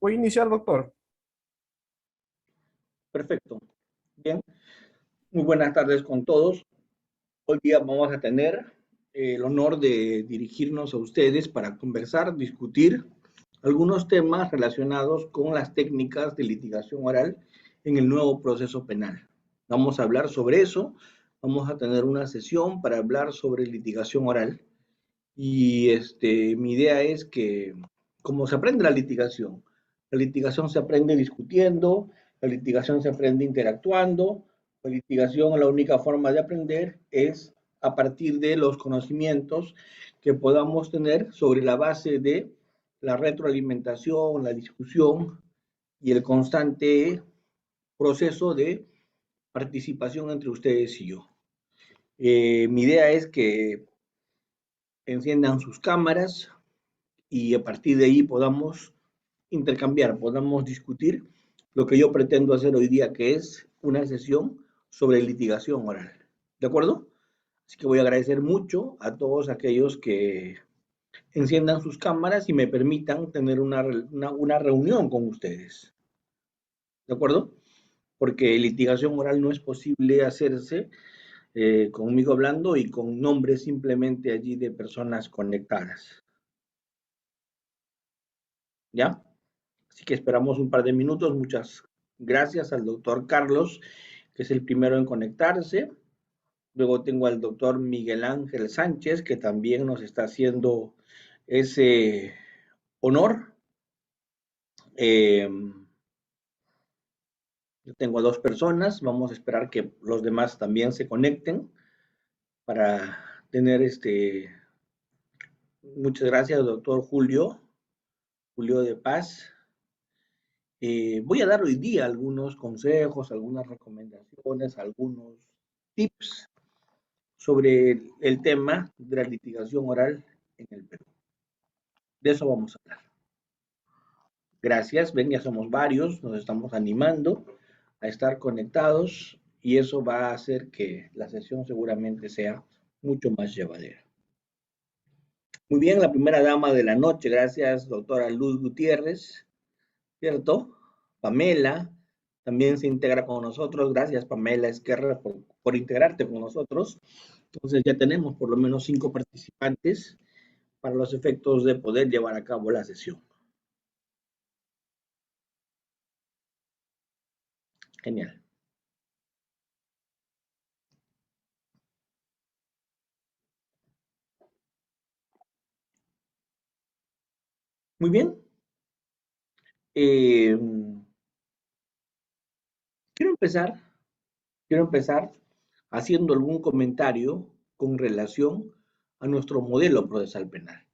Voy a iniciar, doctor. Perfecto. Bien. Muy buenas tardes con todos. Hoy día vamos a tener el honor de dirigirnos a ustedes para conversar, discutir algunos temas relacionados con las técnicas de litigación oral en el nuevo proceso penal. Vamos a hablar sobre eso. Vamos a tener una sesión para hablar sobre litigación oral. Y mi idea es que, ¿cómo se aprende la litigación se aprende discutiendo, la litigación se aprende interactuando, la litigación, la única forma de aprender es a partir de los conocimientos que podamos tener sobre la base de la retroalimentación, la discusión y el constante proceso de participación entre ustedes y yo. Mi idea es que enciendan sus cámaras y a partir de ahí podamos intercambiar, podamos discutir lo que yo pretendo hacer hoy día, que es una sesión sobre litigación oral. ¿De acuerdo? Así que voy a agradecer mucho a todos aquellos que enciendan sus cámaras y me permitan tener una reunión con ustedes. ¿De acuerdo? Porque litigación oral no es posible hacerse conmigo hablando y con nombres simplemente allí de personas conectadas. ¿Ya? Así que esperamos un par de minutos. Muchas gracias al doctor Carlos, que es el primero en conectarse. Luego tengo al doctor Miguel Ángel Sánchez, que también nos está haciendo ese honor. Yo tengo a dos personas. Vamos a esperar que los demás también se conecten para tener Muchas gracias, doctor Julio de Paz. Voy a dar hoy día algunos consejos, algunas recomendaciones, algunos tips sobre el tema de la litigación oral en el Perú. De eso vamos a hablar. Gracias, ven, ya somos varios, nos estamos animando a estar conectados y eso va a hacer que la sesión seguramente sea mucho más llevadera. Muy bien, la primera dama de la noche, gracias, doctora Luz Gutiérrez, ¿cierto? Pamela también se integra con nosotros. Gracias, Pamela Esquerra, por integrarte con nosotros. Entonces ya tenemos por lo menos 5 participantes para los efectos de poder llevar a cabo la sesión. Genial. Muy bien. Quiero empezar haciendo algún comentario con relación a nuestro modelo procesal penal.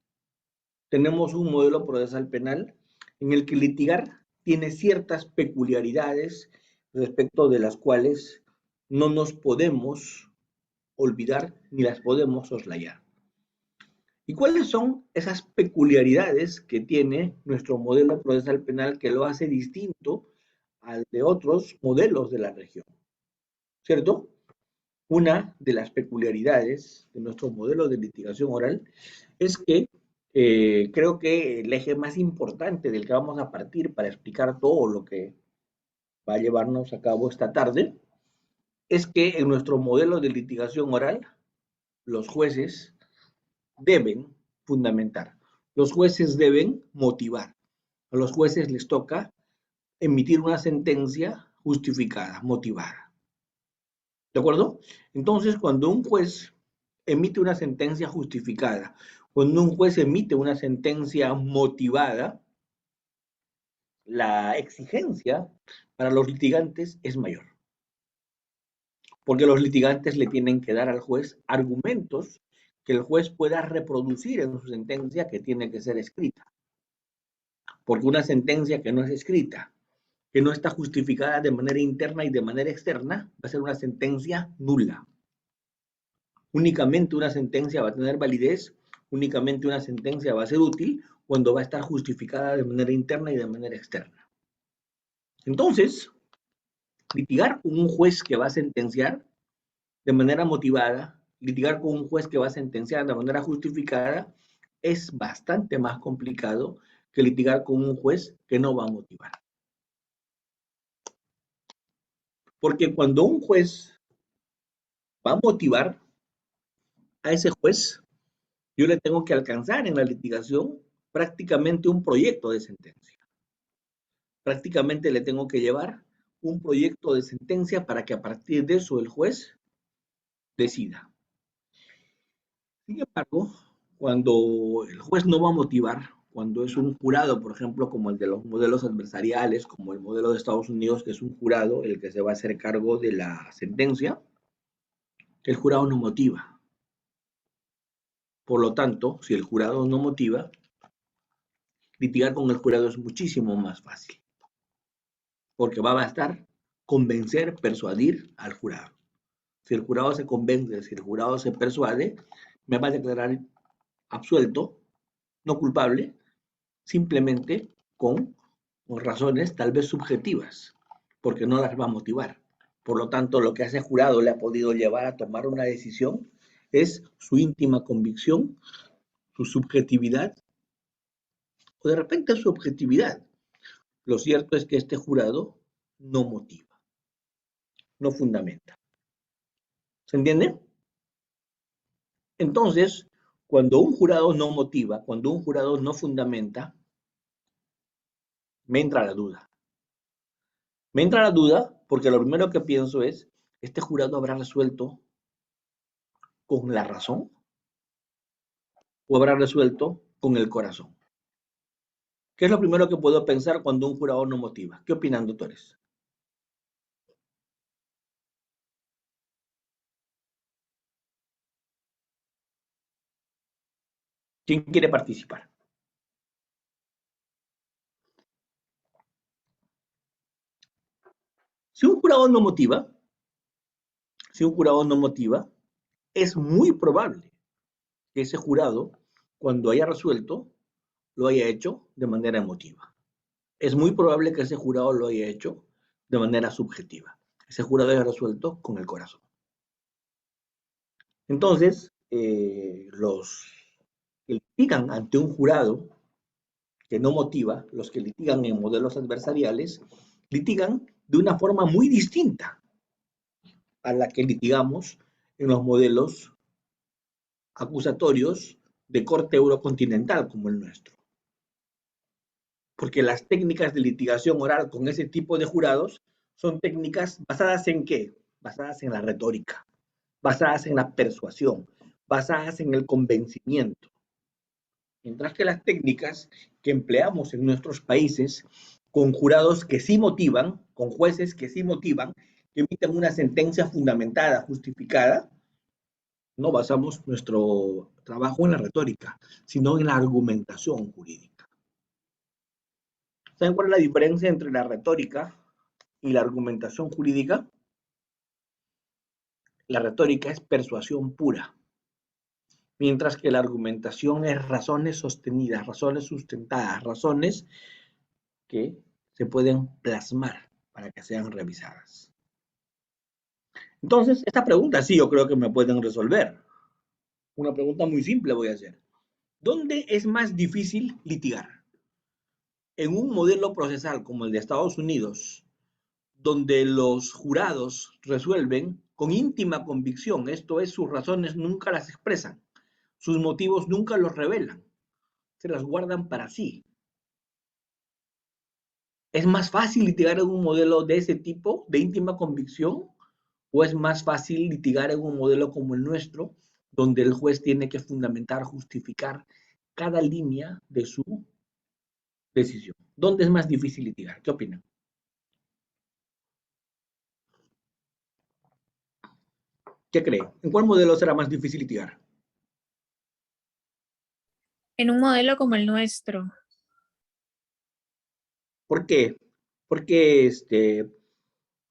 Tenemos un modelo procesal penal en el que litigar tiene ciertas peculiaridades respecto de las cuales no nos podemos olvidar ni las podemos soslayar. ¿Y cuáles son esas peculiaridades que tiene nuestro modelo procesal penal que lo hace distinto al de otros modelos de la región? ¿Cierto? Una de las peculiaridades de nuestro modelo de litigación oral es que creo que el eje más importante del que vamos a partir para explicar todo lo que va a llevarnos a cabo esta tarde es que en nuestro modelo de litigación oral los jueces deben fundamentar, los jueces deben motivar, a los jueces les toca emitir una sentencia justificada, motivada. ¿De acuerdo? Entonces, cuando un juez emite una sentencia justificada, cuando un juez emite una sentencia motivada, la exigencia para los litigantes es mayor. Porque los litigantes le tienen que dar al juez argumentos que el juez pueda reproducir en su sentencia que tiene que ser escrita. Porque una sentencia que no es escrita, que no está justificada de manera interna y de manera externa, va a ser una sentencia nula. Únicamente una sentencia va a tener validez, únicamente una sentencia va a ser útil cuando va a estar justificada de manera interna y de manera externa. Entonces, litigar con un juez que va a sentenciar de manera motivada, litigar con un juez que va a sentenciar de manera justificada, es bastante más complicado que litigar con un juez que no va a motivar. Porque cuando un juez va a motivar a ese juez, yo le tengo que alcanzar en la litigación prácticamente un proyecto de sentencia. Prácticamente le tengo que llevar un proyecto de sentencia para que a partir de eso el juez decida. Sin embargo, cuando el juez no va a motivar, cuando es un jurado, por ejemplo, como el de los modelos adversariales, como el modelo de Estados Unidos, que es un jurado el que se va a hacer cargo de la sentencia, el jurado no motiva. Por lo tanto, si el jurado no motiva, litigar con el jurado es muchísimo más fácil, porque va a bastar convencer, persuadir al jurado. Si el jurado se convence, si el jurado se persuade, me va a declarar absuelto, no culpable, simplemente con razones tal vez subjetivas, porque no las va a motivar. Por lo tanto, lo que a ese jurado le ha podido llevar a tomar una decisión es su íntima convicción, su subjetividad, o de repente su objetividad. Lo cierto es que este jurado no motiva, no fundamenta. ¿Se entiende? Entonces, cuando un jurado no motiva, cuando un jurado no fundamenta, me entra la duda. Me entra la duda porque lo primero que pienso es, ¿este jurado habrá resuelto con la razón o habrá resuelto con el corazón? ¿Qué es lo primero que puedo pensar cuando un jurado no motiva? ¿Qué opinan, doctores? ¿Quién quiere participar? Si un jurado no motiva, si un jurado no motiva, es muy probable que ese jurado, cuando haya resuelto, lo haya hecho de manera emotiva. Es muy probable que ese jurado lo haya hecho de manera subjetiva. Ese jurado haya resuelto con el corazón. Entonces, los que litigan ante un jurado que no motiva, los que litigan en modelos adversariales, litigan de una forma muy distinta a la que litigamos en los modelos acusatorios de corte eurocontinental como el nuestro. Porque las técnicas de litigación oral con ese tipo de jurados son técnicas basadas en ¿qué? Basadas en la retórica, basadas en la persuasión, basadas en el convencimiento. Mientras que las técnicas que empleamos en nuestros países con jurados que sí motivan, con jueces que sí motivan, que emiten una sentencia fundamentada, justificada, no basamos nuestro trabajo en la retórica, sino en la argumentación jurídica. ¿Saben cuál es la diferencia entre la retórica y la argumentación jurídica? La retórica es persuasión pura, mientras que la argumentación es razones sostenidas, razones sustentadas, razones que se pueden plasmar para que sean revisadas. Entonces, esta pregunta sí yo creo que me pueden resolver. Una pregunta muy simple voy a hacer. ¿Dónde es más difícil litigar? ¿En un modelo procesal como el de Estados Unidos, donde los jurados resuelven con íntima convicción, esto es, sus razones nunca las expresan, sus motivos nunca los revelan, se las guardan para sí? ¿Es más fácil litigar en un modelo de ese tipo, de íntima convicción? ¿O es más fácil litigar en un modelo como el nuestro, donde el juez tiene que fundamentar, justificar cada línea de su decisión? ¿Dónde es más difícil litigar? ¿Qué opinan? ¿Qué creen? ¿En cuál modelo será más difícil litigar? En un modelo como el nuestro, ¿Por qué? ¿Por qué,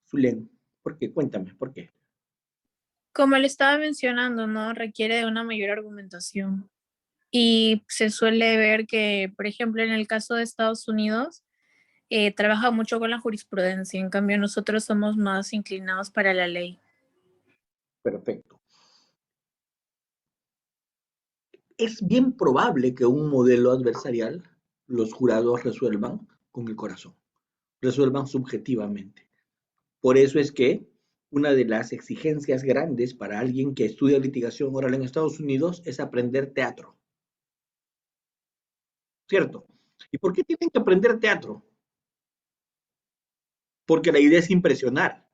Zulén? ¿Por qué? Cuéntame, ¿por qué? como le estaba mencionando, ¿no? Requiere de una mayor argumentación. Y se suele ver que, por ejemplo, en el caso de Estados Unidos, trabaja mucho con la jurisprudencia. En cambio, nosotros somos más inclinados para la ley. Perfecto. Es bien probable que un modelo adversarial los jurados resuelvan con el corazón, resuelvan subjetivamente. Por eso es que una de las exigencias grandes para alguien que estudia litigación oral en Estados Unidos es aprender teatro. ¿Cierto? ¿Y por qué tienen que aprender teatro? Porque la idea es impresionar.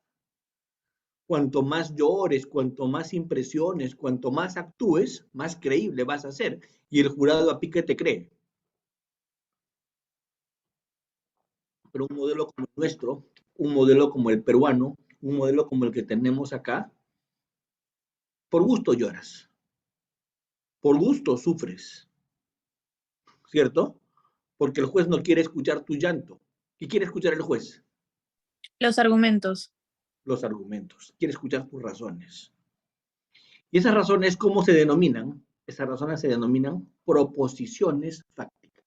Cuanto más llores, cuanto más impresiones, cuanto más actúes, más creíble vas a ser. Y el jurado a pique te cree. Pero un modelo como el nuestro, un modelo como el peruano, un modelo como el que tenemos acá, por gusto lloras, por gusto sufres, ¿cierto? Porque el juez no quiere escuchar tu llanto. ¿Qué quiere escuchar el juez? Los argumentos. Los argumentos. Quiere escuchar tus razones. Y esas razones, ¿cómo se denominan? Esas razones se denominan proposiciones fácticas.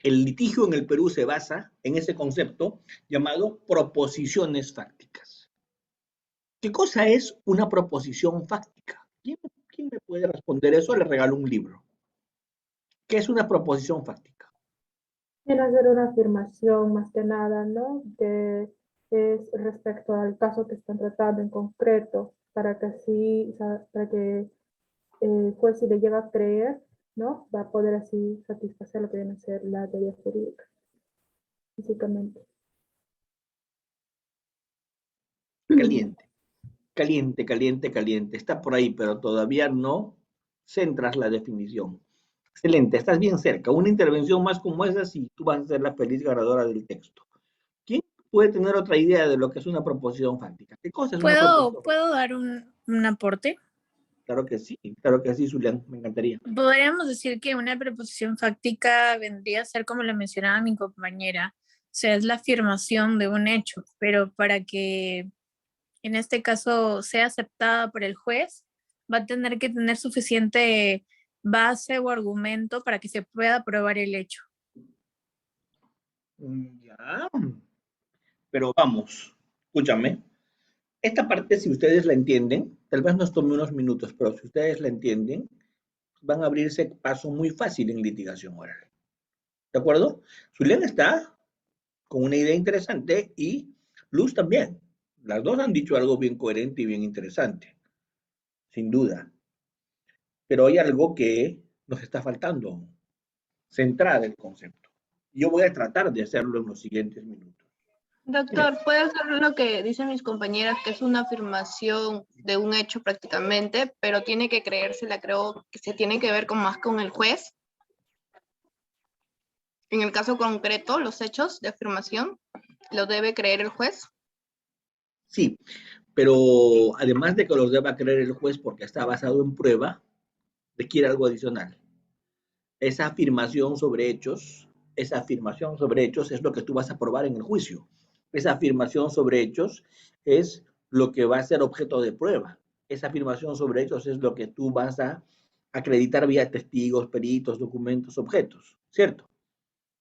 El litigio en el Perú se basa en ese concepto llamado proposiciones fácticas. ¿Qué cosa es una proposición fáctica? ¿Quién me puede responder eso? Le regalo un libro. ¿Qué es una proposición fáctica? Quiero hacer una afirmación más que nada, ¿no? Que es respecto al caso que están tratando en concreto, para que así, para que el juez, si le llega a creer, ¿no? Va a poder así satisfacer lo que viene a ser la teoría jurídica, básicamente. Caliente, caliente, caliente, caliente. Está por ahí, pero todavía no centras la definición. Excelente, estás bien cerca. Una intervención más como esa y tú vas a ser la feliz ganadora del texto. ¿Quién puede tener otra idea de lo que es una proposición fáctica? ¿Qué cosa es una proposición fáctica? ¿Puedo dar un aporte? Claro que sí, Zulián, me encantaría. Podríamos decir que una preposición fáctica vendría a ser como lo mencionaba mi compañera, o sea, es la afirmación de un hecho, pero para que en este caso sea aceptada por el juez, va a tener que tener suficiente base o argumento para que se pueda probar el hecho. Ya, pero vamos, escúchame. Esta parte, si ustedes la entienden, tal vez nos tome unos minutos, pero si ustedes la entienden, van a abrirse paso muy fácil en litigación oral. ¿De acuerdo? Zulián está con una idea interesante y Luz también. Las dos han dicho algo bien coherente y bien interesante, sin duda. Pero hay algo que nos está faltando, centrar el concepto. Yo voy a tratar de hacerlo en los siguientes minutos. Miren, Doctor, puede ser lo que dicen mis compañeras, que es una afirmación de un hecho prácticamente, pero tiene que creérsela, creo que se tiene que ver con más con el juez. En el caso concreto, los hechos de afirmación, ¿lo debe creer el juez? sí, pero además de que los deba creer el juez porque está basado en prueba, requiere algo adicional. Esa afirmación sobre hechos es lo que tú vas a probar en el juicio. Esa afirmación sobre hechos es lo que va a ser objeto de prueba. Esa afirmación sobre hechos es lo que tú vas a acreditar vía testigos, peritos, documentos, objetos, ¿cierto?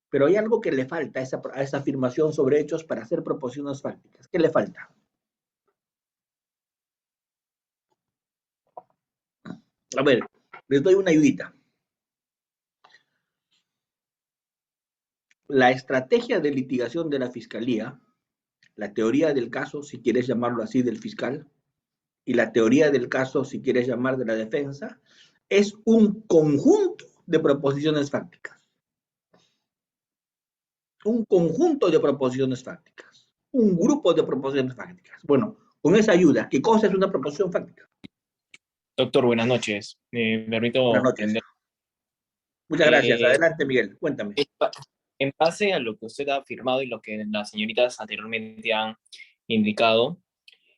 Pero hay algo que le falta a esa afirmación sobre hechos para hacer proposiciones fácticas. ¿Qué le falta? A ver, les doy una ayudita. La estrategia de litigación de la fiscalía, la teoría del caso, si quieres llamarlo así, del fiscal, y la teoría del caso, si quieres llamar de la defensa, es un conjunto de proposiciones fácticas. Un conjunto de proposiciones fácticas. Un grupo de proposiciones fácticas. Bueno, con esa ayuda, ¿qué cosa es una proposición fáctica? Doctor, buenas noches. Me Buenas permito noches. atender. Muchas gracias. Eh, Adelante, Miguel. Cuéntame. en base a lo que usted ha afirmado y lo que las señoritas anteriormente han indicado,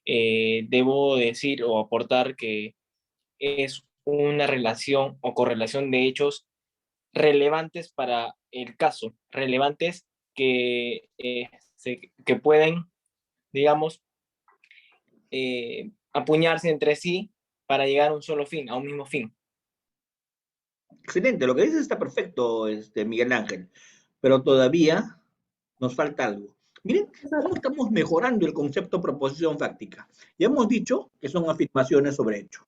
debo decir o aportar que es una relación o correlación de hechos relevantes para el caso, relevantes que pueden, digamos, apuñarse entre sí para llegar a un solo fin, a un mismo fin. Excelente. Lo que dices está perfecto, Miguel Ángel. Pero todavía nos falta algo. Miren cómo estamos mejorando el concepto proposición fáctica. Ya hemos dicho que son afirmaciones sobre hecho.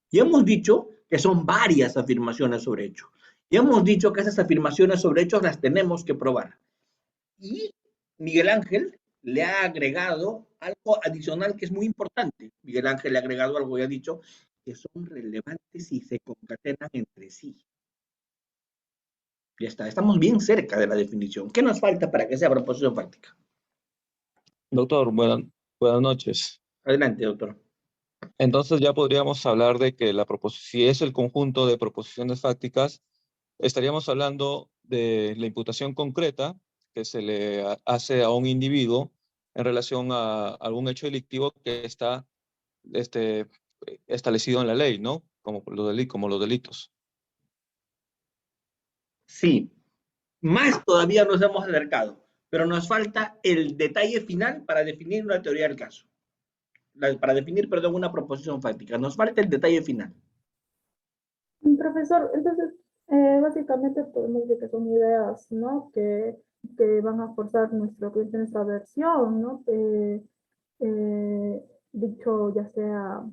Y hemos dicho que son varias afirmaciones sobre hechos. Y hemos dicho que esas afirmaciones sobre hechos las tenemos que probar. Y Miguel Ángel le ha agregado algo adicional que es muy importante. Miguel Ángel le ha agregado algo, ya ha dicho, que son relevantes y se concatenan entre sí. Ya está, estamos bien cerca de la definición. ¿Qué nos falta para que sea proposición fáctica? Doctor, buenas noches. Adelante, doctor. Entonces ya podríamos hablar de que si es el conjunto de proposiciones fácticas, estaríamos hablando de la imputación concreta que se le hace a un individuo en relación a algún hecho delictivo que está este, establecido en la ley, ¿no? Como los delitos. Sí, más todavía nos hemos acercado, pero nos falta el detalle final para definir una teoría del caso. Para definir, perdón, una proposición fáctica. Nos falta el detalle final. Profesor, entonces, básicamente podemos decir que son ideas, ¿no? Que van a forzar nuestra versión, ¿no? Dicho ya sea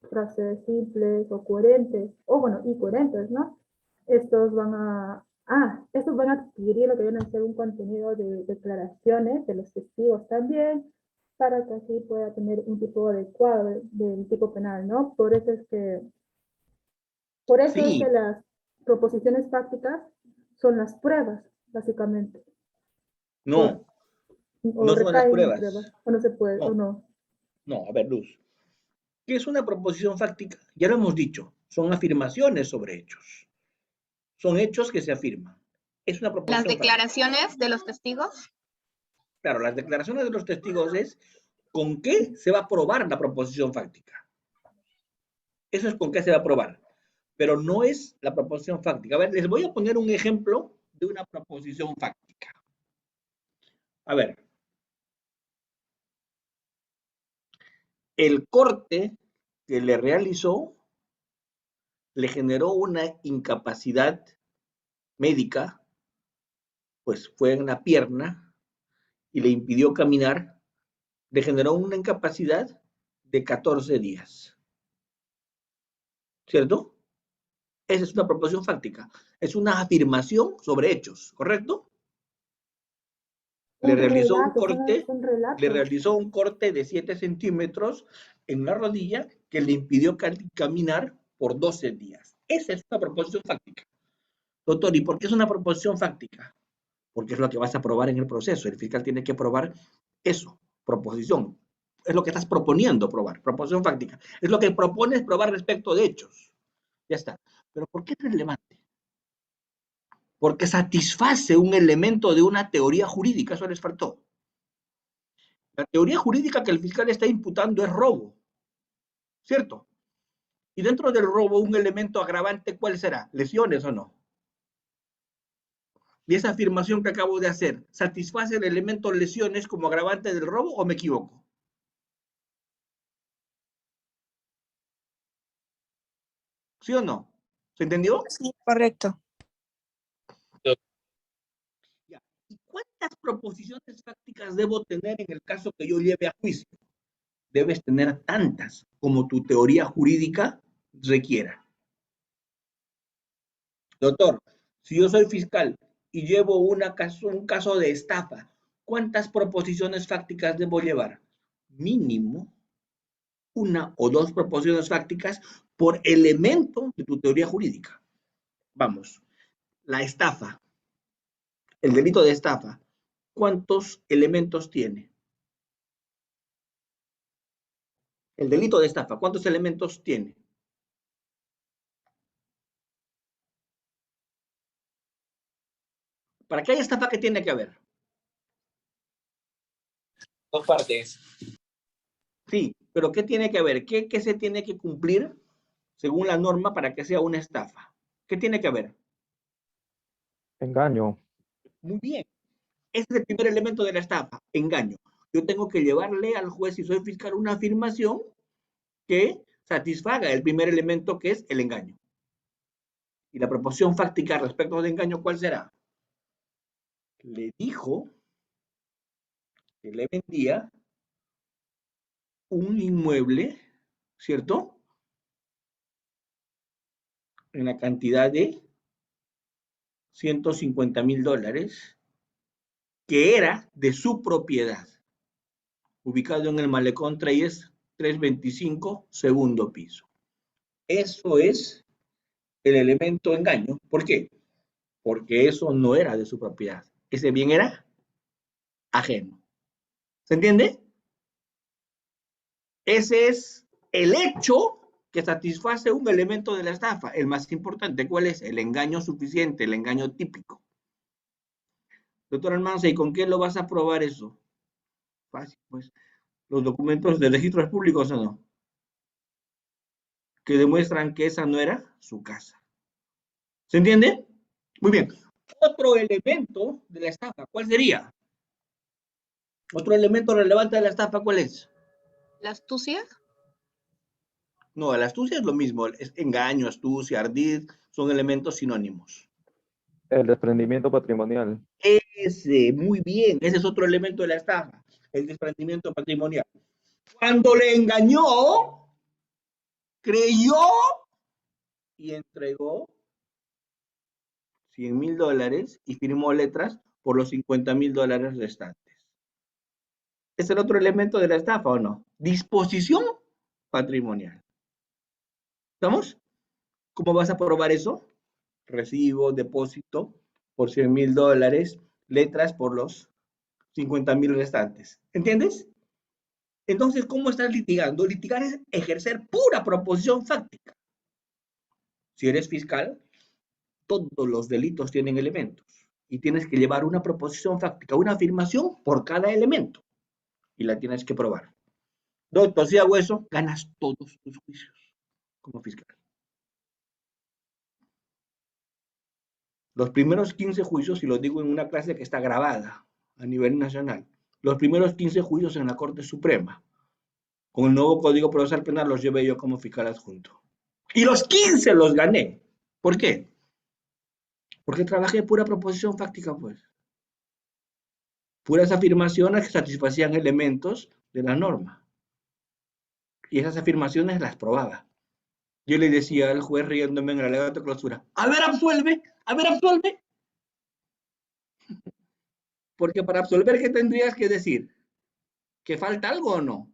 frases simples o coherentes, o bueno, y coherentes, ¿no? Estos van a adquirir lo que viene a ser un contenido de declaraciones de los testigos también, para que así pueda tener un tipo adecuado del tipo penal, ¿no? Por eso es Sí, que las proposiciones fácticas son las pruebas, básicamente. O, no, o no son las recaen en pruebas, pruebas. o no se puede, o No, no. no, a ver, Luz. ¿Qué es una proposición fáctica? Ya lo hemos dicho, son afirmaciones sobre hechos. Son hechos que se afirman. Es una Las proposición fáctica. declaraciones de los testigos. Claro, las declaraciones de los testigos es con qué se va a probar la proposición fáctica. Eso es con qué se va a probar. Pero no es la proposición fáctica. A ver, les voy a poner un ejemplo de una proposición fáctica. A ver, el corte que le realizó le generó una incapacidad médica, pues fue en la pierna y le impidió caminar, le generó una incapacidad de 14 días. ¿Cierto? Esa es una proposición fáctica. Es una afirmación sobre hechos, ¿correcto? Le Un realizó un relato, corte, son le relatos. realizó un corte de 7 centímetros en la rodilla que le impidió caminar por 12 días. Esa es una proposición fáctica. Doctor, ¿y por qué es una proposición fáctica? Porque es lo que vas a probar en el proceso. El fiscal tiene que probar eso, proposición. Es lo que estás proponiendo probar, proposición fáctica. Es lo que propones probar respecto de hechos. Ya está. Pero ¿por qué es relevante? Porque satisface un elemento de una teoría jurídica, eso les faltó. La teoría jurídica que el fiscal está imputando es robo, ¿cierto? Y dentro del robo, un elemento agravante, ¿cuál será? ¿Lesiones o no? Y esa afirmación que acabo de hacer, ¿satisface el elemento lesiones como agravante del robo o me equivoco? ¿Sí o no? ¿Se entendió? Sí, correcto. ¿Y cuántas proposiciones fácticas debo tener en el caso que yo lleve a juicio? Debes tener tantas como tu teoría jurídica requiera. Doctor, si yo soy fiscal y llevo un caso de estafa, ¿cuántas proposiciones fácticas debo llevar? Mínimo una o dos proposiciones fácticas por elemento de tu teoría jurídica. Vamos, la estafa, el delito de estafa, ¿cuántos elementos tiene? El delito de estafa, ¿cuántos elementos tiene? Para que haya estafa, ¿qué tiene que haber? Dos partes. Sí, pero ¿qué tiene que haber? ¿Qué se tiene que cumplir según la norma para que sea una estafa? ¿Qué tiene que haber? Engaño. Muy bien. Ese es el primer elemento de la estafa, engaño. Yo tengo que llevarle al juez, si soy fiscal, una afirmación que satisfaga el primer elemento, que es el engaño. Y la proposición fáctica respecto al engaño, ¿cuál será? Le dijo que le vendía un inmueble, ¿cierto? en la cantidad de $150.000, que era de su propiedad, ubicado en el Malecón 325, segundo piso. Eso es el elemento engaño. ¿Por qué? Porque eso no era de su propiedad. Ese bien era ajeno. ¿Se entiende? Ese es el hecho que satisface un elemento de la estafa. El más importante, ¿cuál es? El engaño suficiente, el engaño típico. Doctor Almanza, ¿y con qué lo vas a probar eso? Fácil, pues. Los documentos de registros públicos o no, que demuestran que esa no era su casa. ¿Se entiende? Muy bien. Otro elemento de la estafa, ¿cuál sería? Otro elemento relevante de la estafa, ¿cuál es? ¿La astucia? No, la astucia es lo mismo. Es engaño, astucia, ardid, son elementos sinónimos. El desprendimiento patrimonial. Ese, muy bien. Ese es otro elemento de la estafa, el desprendimiento patrimonial. Cuando le engañó, creyó y entregó $100.000 y firmó letras por los $50.000 restantes. ¿Es el otro elemento de la estafa o no? Disposición patrimonial. ¿Estamos? ¿Cómo vas a probar eso? Recibo, depósito por $100.000, letras por los 50.000 restantes. ¿Entiendes? Entonces, ¿cómo estás litigando? Litigar es ejercer pura proposición fáctica. Si eres fiscal, todos los delitos tienen elementos y tienes que llevar una proposición fáctica, una afirmación por cada elemento y la tienes que probar. Doctor, si hago eso, ganas todos tus juicios como fiscal. Los primeros 15 juicios, y lo digo en una clase que está grabada a nivel nacional, los primeros 15 juicios en la Corte Suprema, con el nuevo Código Procesal Penal, los llevé yo como fiscal adjunto. Y los 15 los gané. ¿Por qué? Porque trabajé pura proposición fáctica, pues. Puras afirmaciones que satisfacían elementos de la norma. Y esas afirmaciones las probaba. Yo le decía al juez riéndome en el alegato de clausura, a ver, absuelve, a ver, absuelve. Porque para absolver, ¿qué tendrías que decir? ¿Que falta algo o no?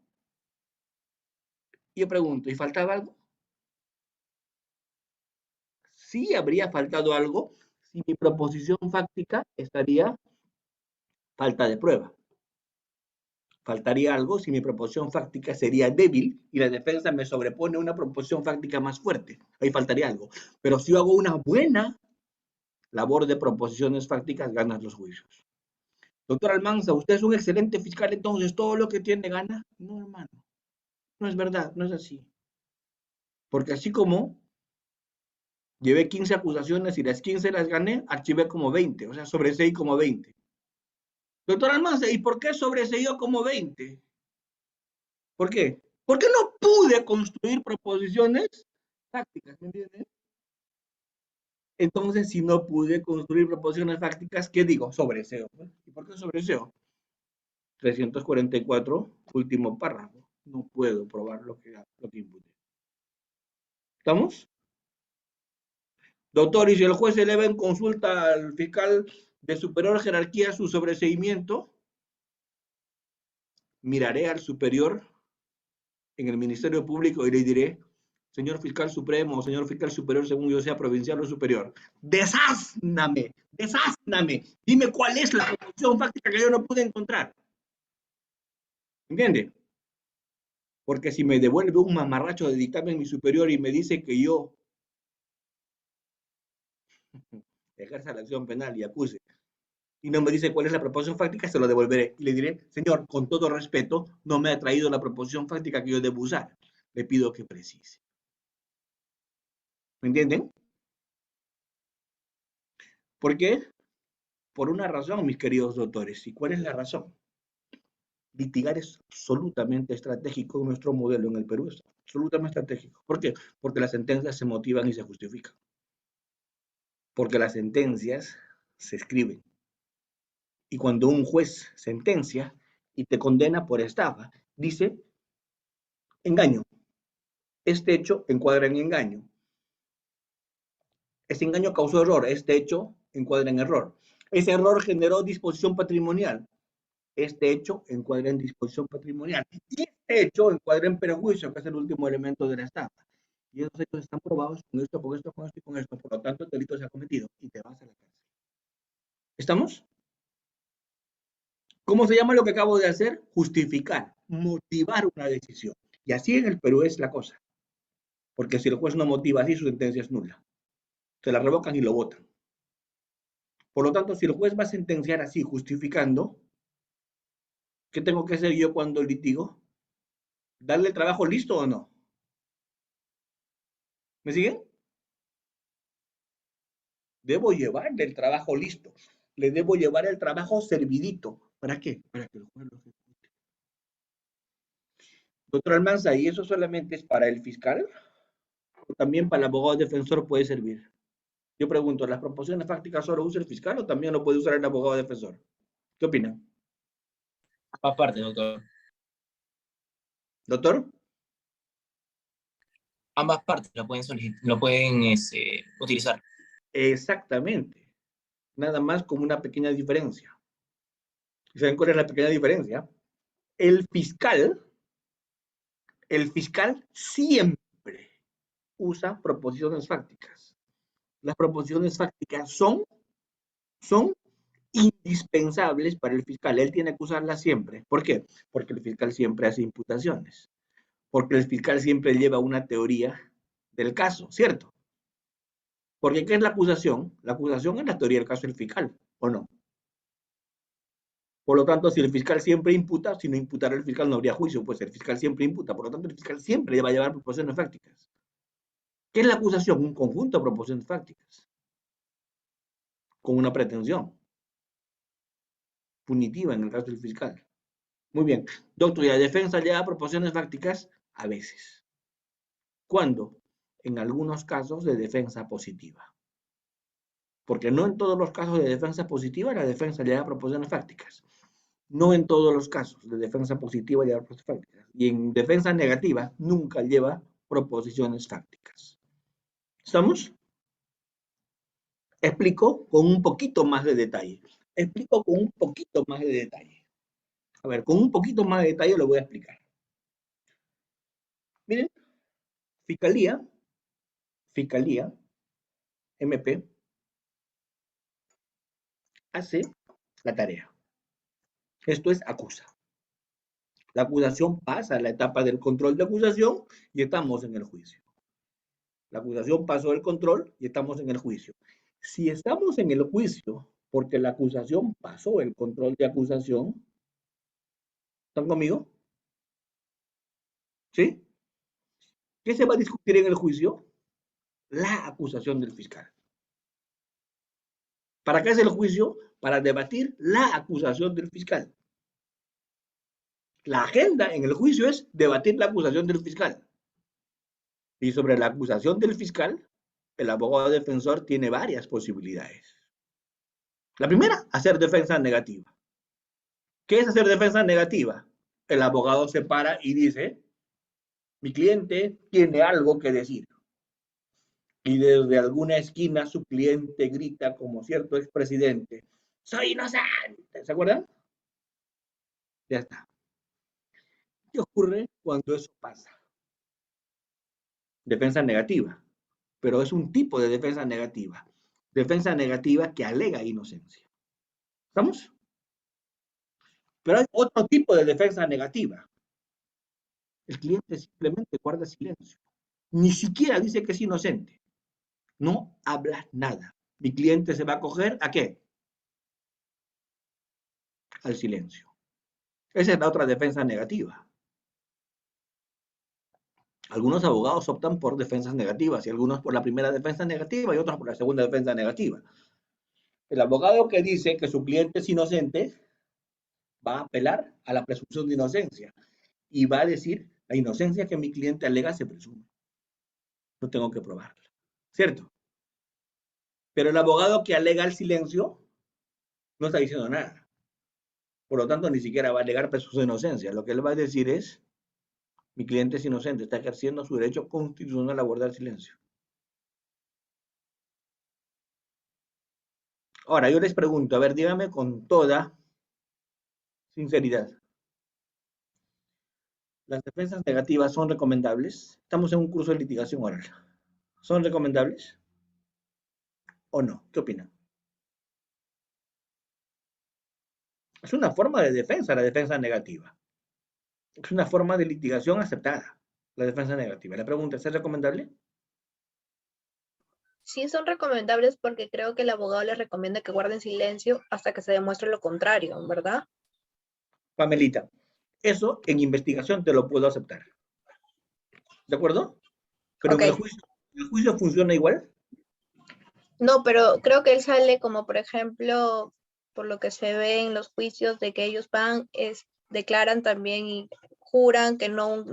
Y yo pregunto, ¿y faltaba algo? Sí habría faltado algo si mi proposición fáctica estaría falta de prueba. Faltaría algo si mi proposición fáctica sería débil y la defensa me sobrepone una proposición fáctica más fuerte. Ahí faltaría algo. Pero si yo hago una buena labor de proposiciones fácticas, ganas los juicios. Doctor Almanza, usted es un excelente fiscal, entonces todo lo que tiene gana. No, hermano. No es verdad, no es así. Porque así como llevé 15 acusaciones y las 15 las gané, archivé como 20, o sea, sobreseí como 20. Doctor Almanza, ¿y por qué sobreseí como 20? ¿Por qué? Porque no pude construir proposiciones fácticas, ¿me entiendes? Entonces, si no pude construir proposiciones fácticas, ¿qué digo? Sobreseo. ¿Y por qué sobreseo? 344, último párrafo. No puedo probar lo que imputé. ¿Estamos? Doctor, y si el juez eleva en consulta al fiscal de superior jerarquía su sobreseimiento, miraré al superior en el Ministerio Público y le diré, señor fiscal supremo o señor fiscal superior, según yo sea provincial o superior, desázname, desázname, dime cuál es la proposición fáctica que yo no pude encontrar. ¿Entiende? Porque si me devuelve un mamarracho de dictamen mi superior y me dice que yo ejerza la acción penal y acuse, y no me dice cuál es la proposición fáctica, se lo devolveré. Y le diré, señor, con todo respeto, no me ha traído la proposición fáctica que yo debo usar. Le pido que precise. ¿Me entienden? ¿Por qué? Por una razón, mis queridos doctores. ¿Y cuál es la razón? Litigar es absolutamente estratégico en nuestro modelo en el Perú. Es absolutamente estratégico. ¿Por qué? Porque las sentencias se motivan y se justifican. Porque las sentencias se escriben. Y cuando un juez sentencia y te condena por estafa, dice, engaño. Este hecho encuadra en engaño. Ese engaño causó error. Este hecho encuadra en error. Ese error generó disposición patrimonial. Este hecho encuadra en disposición patrimonial. Y este hecho encuadra en perjuicio, que es el último elemento de la estafa. Y esos hechos están probados con esto, con esto, con esto y con esto. Por lo tanto, el delito se ha cometido y te vas a la cárcel. ¿Estamos? ¿Cómo se llama lo que acabo de hacer? Justificar, motivar una decisión. Y así en el Perú es la cosa. Porque si el juez no motiva así, su sentencia es nula. Se la revocan y lo votan. Por lo tanto, si el juez va a sentenciar así, justificando, ¿qué tengo que hacer yo cuando litigo? ¿Darle el trabajo listo o no? ¿Me siguen? Debo llevarle el trabajo listo. Le debo llevar el trabajo servidito. ¿Para qué? Para que el juez lo ejecute. Doctor Almanza, ¿y eso solamente es para el fiscal? ¿O también para el abogado defensor puede servir? Yo pregunto, ¿las proposiciones fácticas solo usa el fiscal o también lo puede usar el abogado defensor? ¿Qué opinan? Aparte, doctor. ¿Doctor? Ambas partes lo pueden utilizar. Exactamente. Nada más como una pequeña diferencia. ¿Saben cuál es la pequeña diferencia? El fiscal siempre usa proposiciones fácticas. Las proposiciones fácticas son indispensables para el fiscal. Él tiene que usarlas siempre. ¿Por qué? Porque el fiscal siempre hace imputaciones. Porque el fiscal siempre lleva una teoría del caso, ¿cierto? Porque ¿qué es la acusación? La acusación es la teoría del caso del fiscal, ¿o no? Por lo tanto, si el fiscal siempre imputa, si no imputara el fiscal no habría juicio, pues el fiscal siempre imputa. Por lo tanto, el fiscal siempre va a llevar proposiciones fácticas. ¿Qué es la acusación? Un conjunto de proposiciones fácticas. Con una pretensión punitiva en el caso del fiscal. Muy bien. Doctor, ¿y la defensa lleva proposiciones fácticas? A veces. ¿Cuándo? En algunos casos de defensa positiva. Porque no en todos los casos de defensa positiva la defensa lleva proposiciones fácticas. No en todos los casos de defensa positiva lleva proposiciones fácticas. Y en defensa negativa nunca lleva proposiciones fácticas. ¿Estamos? Explico con un poquito más de detalle. Explico con un poquito más de detalle. A ver, con un poquito más de detalle lo voy a explicar. Miren, Fiscalía, MP, hace la tarea. Esto es acusa. La acusación pasa a la etapa del control de acusación y estamos en el juicio. La acusación pasó el control y estamos en el juicio. Si estamos en el juicio porque la acusación pasó el control de acusación, ¿están conmigo? ¿Sí? ¿Qué se va a discutir en el juicio? La acusación del fiscal. ¿Para qué es el juicio? Para debatir la acusación del fiscal. La agenda en el juicio es debatir la acusación del fiscal. Y sobre la acusación del fiscal, el abogado defensor tiene varias posibilidades. La primera, hacer defensa negativa. ¿Qué es hacer defensa negativa? El abogado se para y dice, mi cliente tiene algo que decir. Y desde alguna esquina su cliente grita como cierto expresidente, ¡soy inocente! ¿Se acuerdan? Ya está. ¿Qué ocurre cuando eso pasa? Defensa negativa. Pero es un tipo de defensa negativa. Defensa negativa que alega inocencia. ¿Estamos? Pero hay otro tipo de defensa negativa. El cliente simplemente guarda silencio. Ni siquiera dice que es inocente. No habla nada. Mi cliente se va a coger ¿a qué? Al silencio. Esa es la otra defensa negativa. Algunos abogados optan por defensas negativas y algunos por la primera defensa negativa y otros por la segunda defensa negativa. El abogado que dice que su cliente es inocente va a apelar a la presunción de inocencia y va a decir la inocencia que mi cliente alega se presume. No tengo que probarla. ¿Cierto? Pero el abogado que alega el silencio no está diciendo nada. Por lo tanto, ni siquiera va a alegar presunción de inocencia. Lo que él va a decir es, mi cliente es inocente, está ejerciendo su derecho constitucional a guardar silencio. Ahora, yo les pregunto, a ver, dígame con toda sinceridad, ¿las defensas negativas son recomendables? Estamos en un curso de litigación oral. ¿Son recomendables o no? ¿Qué opinan? Es una forma de defensa, la defensa negativa. Es una forma de litigación aceptada, la defensa negativa. La pregunta es recomendable? Sí son recomendables porque creo que el abogado les recomienda que guarden silencio hasta que se demuestre lo contrario, ¿verdad? Pamelita, eso en investigación te lo puedo aceptar. ¿De acuerdo? Pero Ok. en el juicio funciona igual. No, pero creo que él sale como, por ejemplo, por lo que se ve en los juicios de que ellos declaran también y juran que no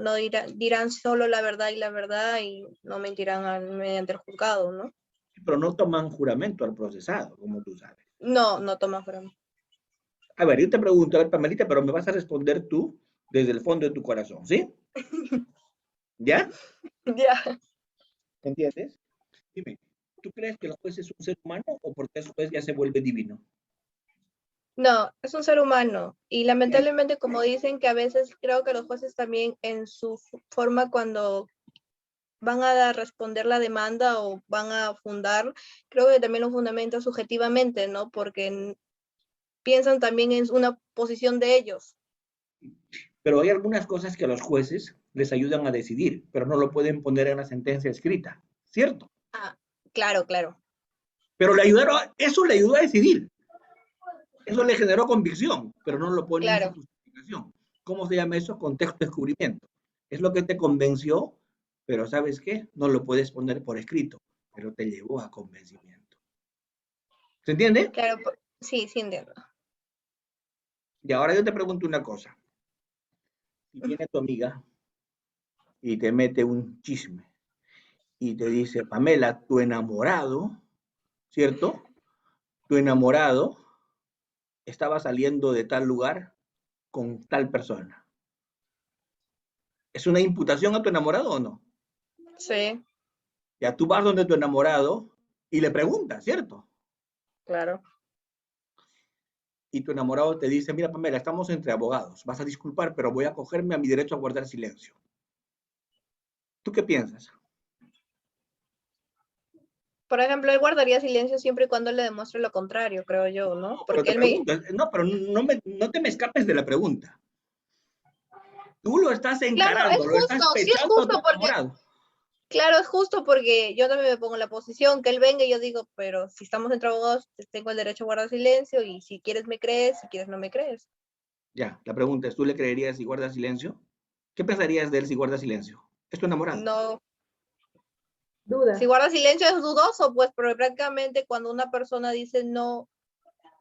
dirán solo la verdad y no mentirán mediante el juzgado, ¿no? Pero no toman juramento al procesado, como tú sabes. No toma juramento. A ver, yo te pregunto, a ver, Pamelita, pero me vas a responder tú desde el fondo de tu corazón, ¿sí? ¿Ya? Ya. ¿Entiendes? Dime, ¿tú crees que el juez es un ser humano o porque el juez ya se vuelve divino? No, es un ser humano. Y lamentablemente, como dicen que a veces creo que los jueces también en su forma cuando van a responder la demanda o van a fundar, creo que también lo fundamentan subjetivamente, ¿no? Porque piensan también en una posición de ellos. Pero hay algunas cosas que a los jueces les ayudan a decidir, pero no lo pueden poner en la sentencia escrita, ¿cierto? Ah, claro, claro. Pero eso le ayudó a decidir. Eso le generó convicción, pero no lo pone en su Claro, justificación. ¿Cómo se llama eso? Contexto de descubrimiento. Es lo que te convenció, pero ¿sabes qué? No lo puedes poner por escrito, pero te llevó a convencimiento. ¿Se entiende? claro. Sí, sí entiendo. Y ahora yo te pregunto una cosa. Si viene tu amiga y te mete un chisme y te dice, Pamela, tu enamorado, ¿cierto? Tu enamorado estaba saliendo de tal lugar con tal persona. ¿Es una imputación a tu enamorado o no? Sí, Ya tú vas donde tu enamorado y le preguntas, ¿cierto? claro. Y tu enamorado te dice, mira, Pamela, estamos entre abogados, vas a disculpar, pero voy a cogerme a mi derecho a guardar silencio. ¿Tú qué piensas? Por ejemplo, él guardaría silencio siempre y cuando le demuestre lo contrario, creo yo, ¿no? No, pero Porque te él me... pregunto, no, pero no te me escapes de la pregunta. Tú lo estás Claro, es encarando, lo justo, estás sí es pechando a tu justo porque enamorado. claro, es justo porque yo también me pongo en la posición que él venga y yo digo, pero si estamos entre abogados, tengo el derecho a guardar silencio y si quieres me crees, si quieres no me crees. Ya, la pregunta es, ¿tú le creerías si guarda silencio? ¿Qué pensarías de él si guarda silencio? Es tu enamorado. No, si Duda. guarda silencio es dudoso, pues, pero prácticamente cuando una persona dice no,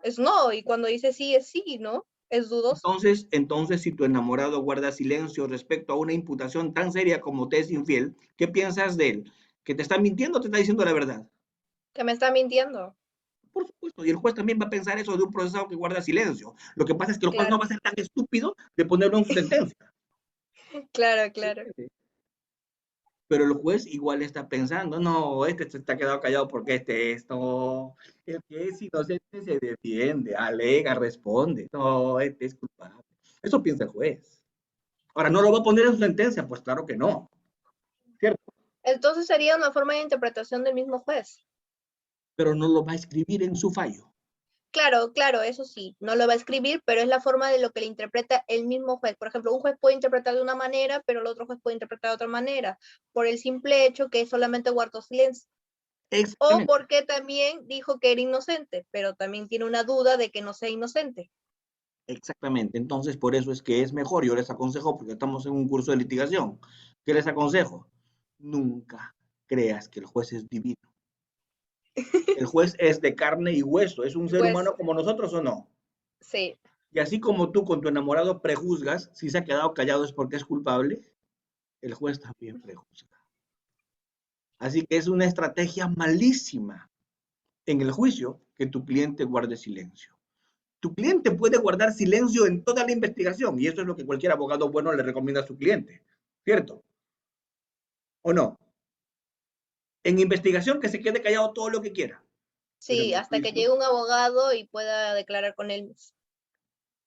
es no, y cuando dice sí, es sí, ¿no? Es dudoso. Entonces, si tu enamorado guarda silencio respecto a una imputación tan seria como te es infiel, ¿qué piensas de él? ¿Que te está mintiendo o te está diciendo la verdad? Que me está mintiendo. Por supuesto, y el juez también va a pensar eso de un procesado que guarda silencio. Lo que pasa es que el juez no Claro, va a ser tan estúpido de ponerlo en su sentencia. claro, claro. Pero el juez igual está pensando, no, este se está quedado callado porque esto, el que es inocente se defiende, alega, responde, no, este es culpable. Eso piensa el juez. Ahora, ¿no lo va a poner en su sentencia? Pues claro que no, ¿cierto? Entonces sería una forma de interpretación del mismo juez. Pero no lo va a escribir en su fallo. Claro, claro, eso sí, no lo va a escribir, pero es la forma de lo que le interpreta el mismo juez. Por ejemplo, un juez puede interpretar de una manera, pero el otro juez puede interpretar de otra manera, por el simple hecho que solamente guardó silencio. O Exactamente. porque también dijo que era inocente, pero también tiene una duda de que no sea inocente. Exactamente. Entonces, por eso es que es mejor, yo les aconsejo, porque estamos en un curso de litigación, ¿qué les aconsejo? Nunca creas que el juez es divino. El juez es de carne y hueso, es un ser Pues humano como nosotros o no. sí, Y así como tú con tu enamorado prejuzgas si se ha quedado callado es porque es culpable, el juez también prejuzga. Así que es una estrategia malísima en el juicio que tu cliente guarde silencio. Tu cliente puede guardar silencio en toda la investigación y eso es lo que cualquier abogado bueno le recomienda a su cliente, ¿cierto? ¿O no? En investigación que se quede callado todo lo que quiera. Sí, el hasta que juicio. llegue un abogado y pueda declarar con él.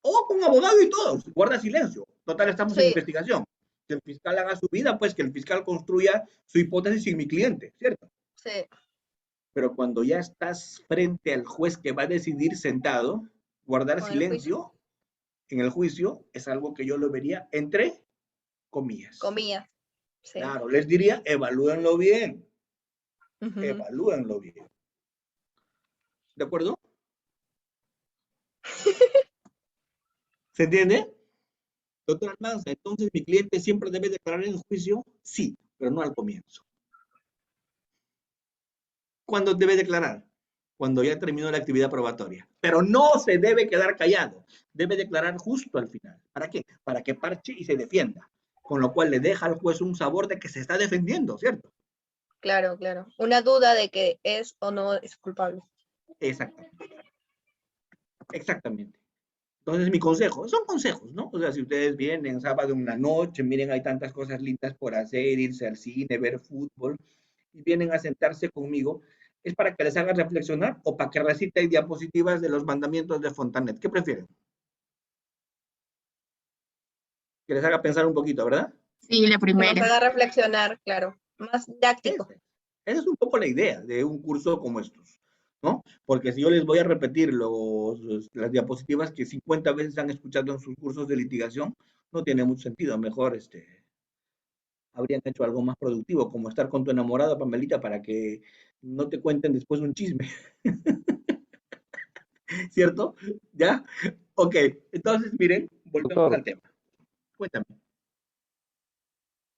O con abogado y todo, guarda silencio. Total, estamos en Sí, investigación. Que el fiscal haga su vida, pues que el fiscal construya su hipótesis sin mi cliente, ¿cierto? sí, Pero cuando ya estás frente al juez que va a decidir sentado, guardar con el juicio, silencio en el juicio es algo que yo lo vería entre comillas. comillas. Sí. Claro, les diría, evalúenlo bien, Ujú. evalúenlo bien. ¿De acuerdo? ¿Se entiende? Doctor Almanza, entonces mi cliente siempre debe declarar en el juicio, sí, pero no al comienzo. ¿Cuándo debe declarar? Cuando ya terminó la actividad probatoria. Pero no se debe quedar callado. Debe declarar justo al final. ¿Para qué? Para que parche y se defienda. Con lo cual le deja al juez un sabor de que se está defendiendo, ¿cierto? Claro, claro. Una duda de que es o no es culpable. Exactamente. Exactamente. Entonces, mi consejo, son consejos, ¿no? O sea, si ustedes vienen sábado en la noche, miren, hay tantas cosas lindas por hacer, irse al cine, ver fútbol, y vienen a sentarse conmigo, ¿es para que les haga reflexionar o para que reciten diapositivas de los mandamientos de Fontanet? ¿Qué prefieren? Que les haga pensar un poquito, ¿verdad? Sí, la Que nos primera. haga reflexionar, claro. Más didáctico. Esa es un poco la idea de un curso como estos, ¿no? Porque si yo les voy a repetir las diapositivas que 50 veces han escuchado en sus cursos de litigación, no tiene mucho sentido. Mejor habrían hecho algo más productivo, como estar con tu enamorado, Pamelita, para que no te cuenten después un chisme. ¿Cierto? ¿Ya? Ok, entonces miren, volvemos Doctor, al tema. Cuéntame.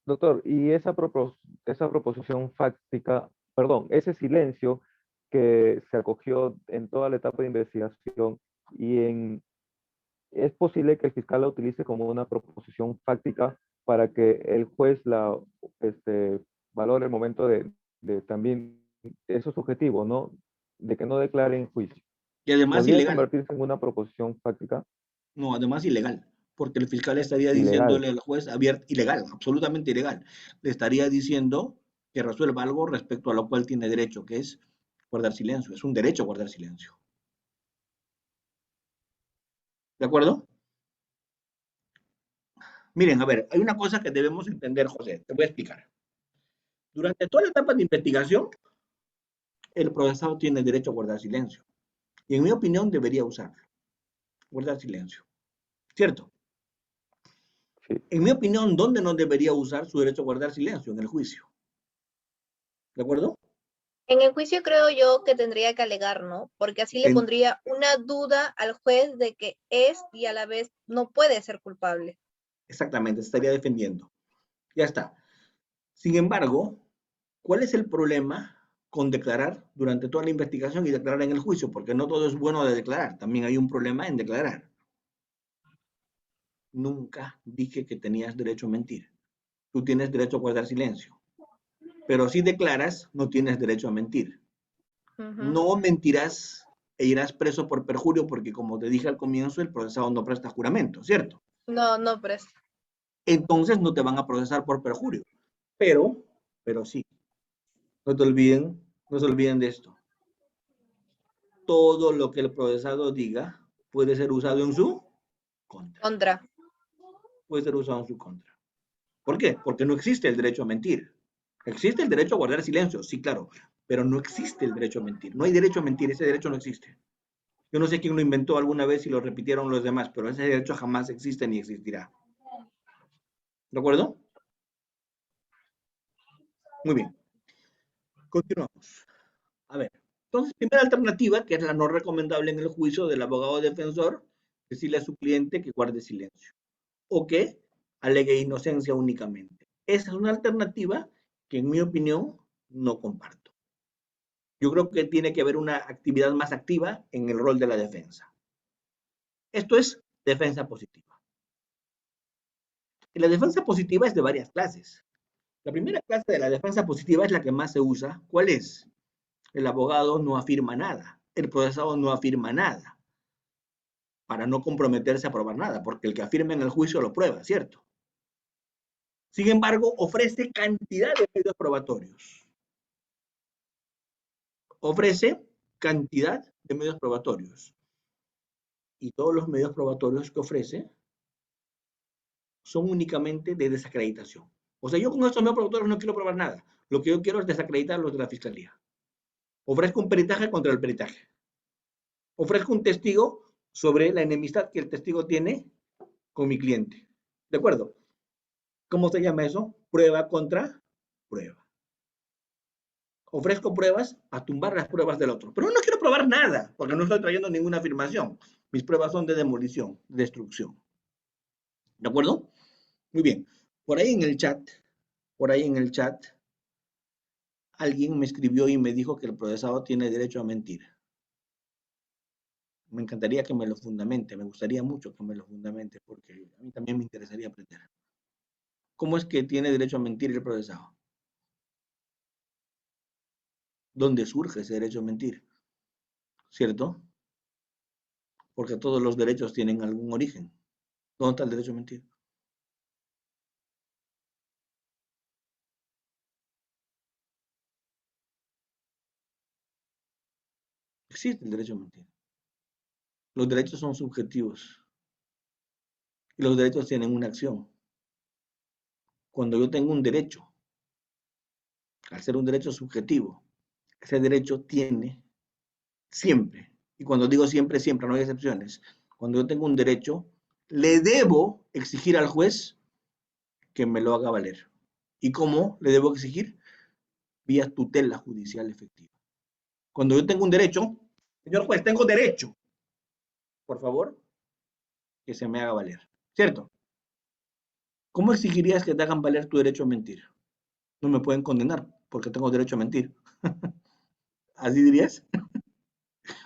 doctor, y esa proposición fáctica, perdón, ese silencio que se acogió en toda la etapa de investigación y es posible que el fiscal la utilice como una proposición fáctica para que el juez la valore el momento de también esos objetivos, ¿no? De que no declare en juicio. Y además ¿Podría ilegal. convertirse en una proposición fáctica No, además ilegal, porque el fiscal estaría ilegal? diciéndole al juez abierto, ilegal, absolutamente ilegal. Le estaría diciendo que resuelva algo respecto a lo cual tiene derecho, que es guardar silencio. Es un derecho guardar silencio. ¿De acuerdo? Miren, a ver, hay una cosa que debemos entender, José, te voy a explicar. Durante toda la etapa de investigación, el procesado tiene derecho a guardar silencio. Y en mi opinión debería usarlo, guardar silencio. ¿Cierto? Sí. En mi opinión, ¿dónde no debería usar su derecho a guardar silencio? En el juicio. ¿De acuerdo? En el juicio creo yo que tendría que alegar, ¿no? Porque así le En, pondría una duda al juez de que es y a la vez no puede ser culpable. exactamente, se estaría defendiendo. Ya está. Sin embargo, ¿cuál es el problema con declarar durante toda la investigación y declarar en el juicio? Porque no todo es bueno de declarar, también hay un problema en declarar. Nunca dije que tenías derecho a mentir. Tú tienes derecho a guardar silencio. Pero si declaras, no tienes derecho a mentir. No mentirás e irás preso por perjurio porque, como te dije al comienzo, el procesado no presta juramento, ¿cierto? No, no, pero Entonces no te van a procesar por perjurio. Pero sí, no se olviden de esto. Todo lo que el procesado diga puede ser usado en su contra. contra. Puede ser usado en su contra. ¿Por qué? Porque no existe el derecho a mentir. Existe el derecho a guardar silencio, sí, claro, pero no existe el derecho a mentir. No hay derecho a mentir, ese derecho no existe. Yo no sé quién lo inventó alguna vez y lo repitieron los demás, pero ese derecho jamás existe ni existirá. ¿De acuerdo? Muy bien. Continuamos. A ver. Entonces, primera alternativa, que es la no recomendable en el juicio del abogado defensor, decirle a su cliente que guarde silencio o que alegue inocencia únicamente. Esa es una alternativa que, en mi opinión, no comparto. Yo creo que tiene que haber una actividad más activa en el rol de la defensa. Esto es defensa positiva. Y la defensa positiva es de varias clases. La primera clase de la defensa positiva es la que más se usa. ¿Cuál es? El abogado no afirma nada, el procesado no afirma nada, para no comprometerse a probar nada, porque el que afirma en el juicio lo prueba, ¿cierto? Sin embargo, ofrece cantidad de medios probatorios. Ofrece cantidad de medios probatorios. Y todos los medios probatorios que ofrece son únicamente de desacreditación. O sea, yo con estos medios probatorios no quiero probar nada. Lo que yo quiero es desacreditar los de la fiscalía. Ofrezco un peritaje contra el peritaje. Ofrezco un testigo sobre la enemistad que el testigo tiene con mi cliente. ¿De acuerdo? ¿Cómo se llama eso? Prueba contra prueba. Ofrezco pruebas a tumbar las pruebas del otro. Pero no quiero probar nada, porque no estoy trayendo ninguna afirmación. Mis pruebas son de demolición, de destrucción. ¿De acuerdo? Muy bien. Por ahí en el chat, alguien me escribió y me dijo que el procesado tiene derecho a mentir. Me encantaría que me lo fundamente, me gustaría mucho que me lo fundamente, porque a mí también me interesaría aprender. ¿Cómo es que tiene derecho a mentir el procesado? ¿Dónde surge ese derecho a mentir? ¿Cierto? Porque todos los derechos tienen algún origen. ¿Dónde está el derecho a mentir? Existe el derecho a mentir. Los derechos son subjetivos. Y los derechos tienen una acción. Cuando yo tengo un derecho, al ser un derecho subjetivo, ese derecho tiene siempre, y cuando digo siempre, siempre, no hay excepciones, cuando yo tengo un derecho, le debo exigir al juez que me lo haga valer. ¿Y cómo le debo exigir? Vía tutela judicial efectiva. Cuando yo tengo un derecho, señor juez, tengo derecho, por favor, que se me haga valer. ¿Cierto? ¿Cómo exigirías que te hagan valer tu derecho a mentir? No me pueden condenar porque tengo derecho a mentir. ¿Así dirías?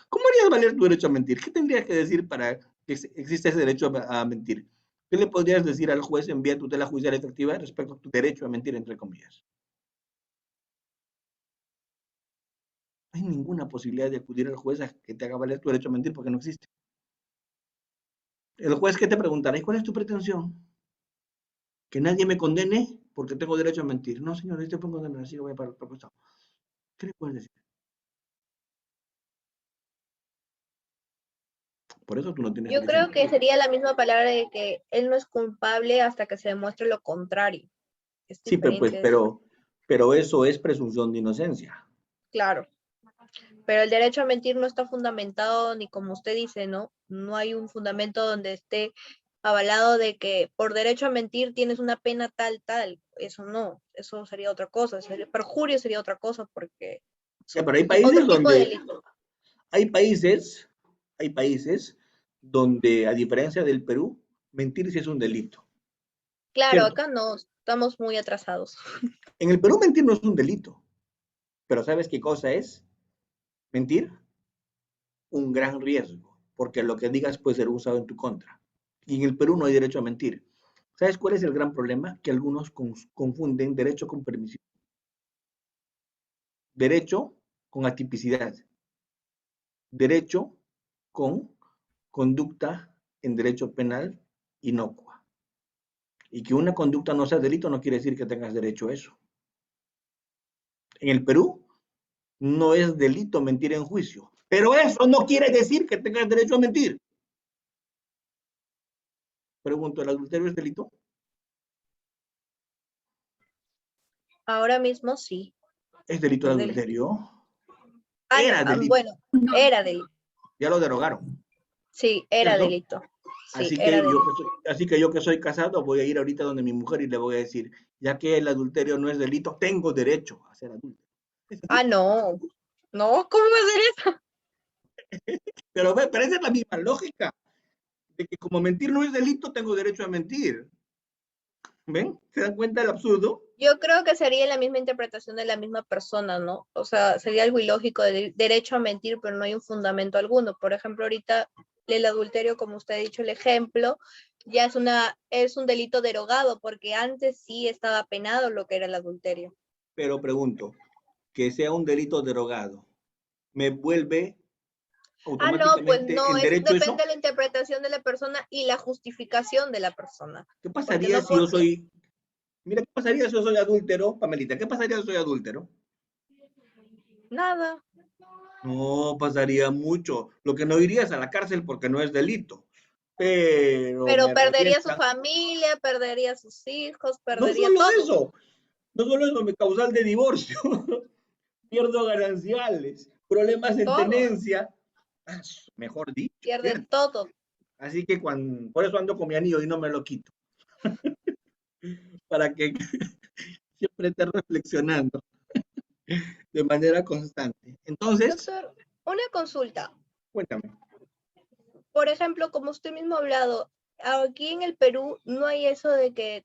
¿Cómo harías valer tu derecho a mentir? ¿Qué tendrías que decir para que exista ese derecho a mentir? ¿Qué le podrías decir al juez en vía tutela judicial efectiva respecto a tu derecho a mentir, entre comillas? No hay ninguna posibilidad de acudir al juez a que te haga valer tu derecho a mentir porque no existe. El juez, ¿qué te preguntará? ¿Y cuál es tu pretensión? ¿Que nadie me condene porque tengo derecho a mentir? No, señor, este puede condenar, así lo voy a para el propuesto. ¿Qué le puedes decir? Por eso tú no tienes Yo derecho a creo que mentir. sería la misma palabra de que él no es culpable hasta que se demuestre lo contrario. Es Sí, diferente eso. pero eso es presunción de inocencia. Claro. Pero el derecho a mentir no está fundamentado ni como usted dice, ¿no? No hay un fundamento donde esté avalado de que por derecho a mentir tienes una pena tal, tal. Eso no, eso sería otra cosa. Perjurio sería otra cosa porque es Ya, pero hay otro países tipo de donde delito. hay países donde, a diferencia del Perú, mentir sí es un delito. Claro, ¿Cierto? acá no, estamos muy atrasados. En el Perú mentir no es un delito, pero ¿sabes qué cosa es? Mentir, un gran riesgo, porque lo que digas puede ser usado en tu contra. Y en el Perú no hay derecho a mentir. ¿Sabes cuál es el gran problema? Que algunos confunden derecho con permisión. Derecho con atipicidad. Derecho con conducta en derecho penal inocua. Y que una conducta no sea delito no quiere decir que tengas derecho a eso. En el Perú no es delito mentir en juicio, pero eso no quiere decir que tengas derecho a mentir. Pregunto, ¿el adulterio es delito? Ahora mismo sí, ¿Es delito el es delito. adulterio? Ah, no, Era delito, bueno, No, era delito. ya lo derogaron, Sí, era ¿cierto? delito. Sí, era delito. Así que yo que soy casado voy a ir ahorita donde mi mujer y le voy a decir, ya que el adulterio no es delito, tengo derecho a ser adulto. Ah, no. No, ¿cómo va a ser eso? Pero esa es la misma lógica, de que como mentir no es delito, tengo derecho a mentir. ¿Ven? ¿Se dan cuenta del absurdo? Yo creo que sería la misma interpretación de la misma persona, ¿no? O sea, sería algo ilógico de derecho a mentir, pero no hay un fundamento alguno. Por ejemplo, ahorita el adulterio, como usted ha dicho, el ejemplo, ya es un delito derogado, porque antes sí estaba penado lo que era el adulterio. Pero pregunto, que sea un delito derogado, ¿me vuelve Ah, no, pues automáticamente no, en eso derecho depende eso? de la interpretación de la persona y la justificación de la persona. ¿Qué Porque pasaría no si yo podría, soy, mira, qué pasaría si yo soy adúltero, Pamelita? ¿Qué pasaría si soy adúltero? nada. No pasaría mucho. Lo que no irías a la cárcel porque no es delito. Pero Pero me perdería su revientan. familia, perdería sus hijos, No perdería solo todo. eso, no solo eso, me causal de divorcio. Pierdo gananciales, problemas en Todo. tenencia. Ah, mejor dicho, Pierde ¿cierto? todo. Así que por eso ando con mi anillo y no me lo quito. Para que siempre esté reflexionando de manera constante. Entonces, Doctor, una consulta. cuéntame. Por ejemplo, como usted mismo ha hablado, aquí en el Perú no hay eso de que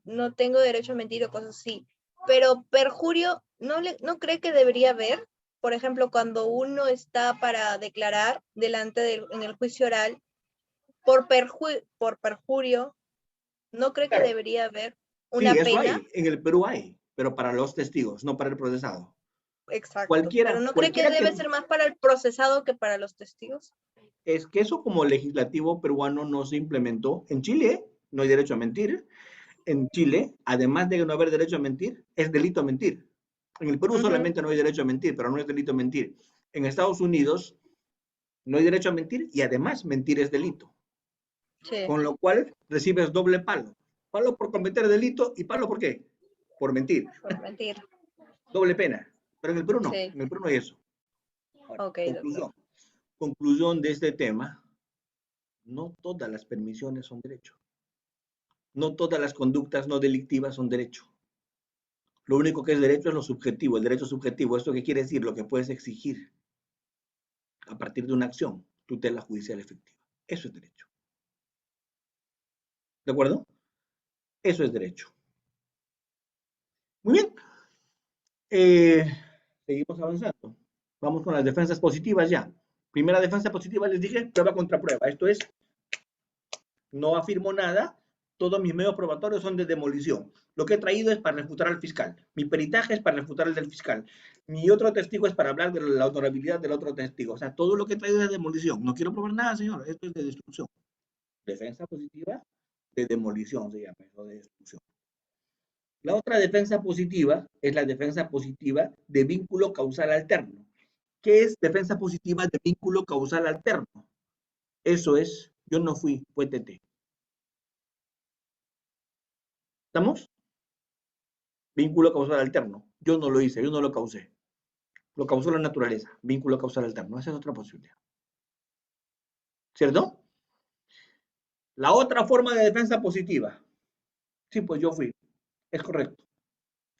no tengo derecho a mentir o cosas así, pero perjurio, ¿no cree que debería haber? Por ejemplo, cuando uno está para declarar en el juicio oral, por perjurio, ¿no cree que Claro, debería haber sí, una eso pena? hay, en el Perú hay, pero para los testigos, no para el procesado. Exacto, pero Cualquiera, ¿no cree que cualquiera debe que ser más para el procesado que para los testigos? es que eso como legislativo peruano no se implementó. En Chile no hay derecho a mentir. En Chile, además de no haber derecho a mentir, es delito mentir. En el Perú Ujú, solamente no hay derecho a mentir, pero no es delito mentir. En Estados Unidos no hay derecho a mentir y además mentir es delito. sí, Con lo cual recibes doble palo. Palo por cometer delito y palo por qué? Por mentir. por mentir. Doble pena. Pero en el Perú no. Sí, En el Perú no hay eso. Ahora, ok, doctor. conclusión. Conclusión de este tema. No todas las permisiones son derecho. No todas las conductas no delictivas son derecho. Lo único que es derecho es lo subjetivo, el derecho subjetivo. ¿Esto qué quiere decir? Lo que puedes exigir a partir de una acción, tutela judicial efectiva. Eso es derecho. ¿De acuerdo? Eso es derecho. Muy bien. Eh, seguimos avanzando. Vamos con las defensas positivas ya. Primera defensa positiva, les dije, prueba contra prueba. Esto es, no afirmo nada, todos mis medios probatorios son de demolición. Lo que he traído es para refutar al fiscal. Mi peritaje es para refutar el del fiscal. Mi otro testigo es para hablar de la honorabilidad del otro testigo. O sea, todo lo que he traído es de demolición. No quiero probar nada, señor. Esto es de destrucción. Defensa positiva de demolición se llama eso, de destrucción. La otra defensa positiva es la defensa positiva de vínculo causal alterno. ¿Qué es defensa positiva de vínculo causal alterno? Eso es, yo no fui, fue TT. ¿Estamos? Vínculo causal alterno. Yo no lo hice, yo no lo causé. Lo causó la naturaleza. Vínculo causal alterno. Esa es otra posibilidad. ¿Cierto? La otra forma de defensa positiva. Sí, pues yo fui. Es correcto.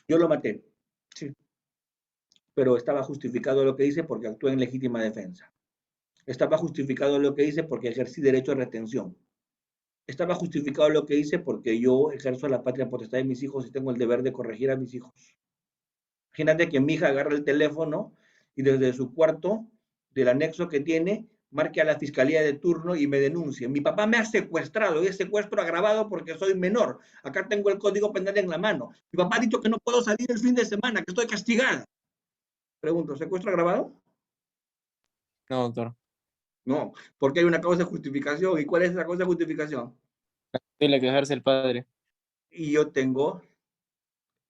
Yo lo maté. Sí. Pero estaba justificado lo que hice porque actué en legítima defensa. Estaba justificado lo que hice porque ejercí derecho a retención. Estaba justificado lo que hice porque yo ejerzo la patria potestad de mis hijos y tengo el deber de corregir a mis hijos. Imagínate que mi hija agarra el teléfono y desde su cuarto del anexo que tiene, marque a la fiscalía de turno y me denuncie. Mi papá me ha secuestrado y es secuestro agravado porque soy menor. Acá tengo el código penal en la mano. Mi papá ha dicho que no puedo salir el fin de semana, que estoy castigada. Pregunto, ¿secuestro agravado? No, doctor. No, porque hay una causa de justificación. ¿Y cuál es esa causa de justificación? Tiene que dejarse el padre. Y yo tengo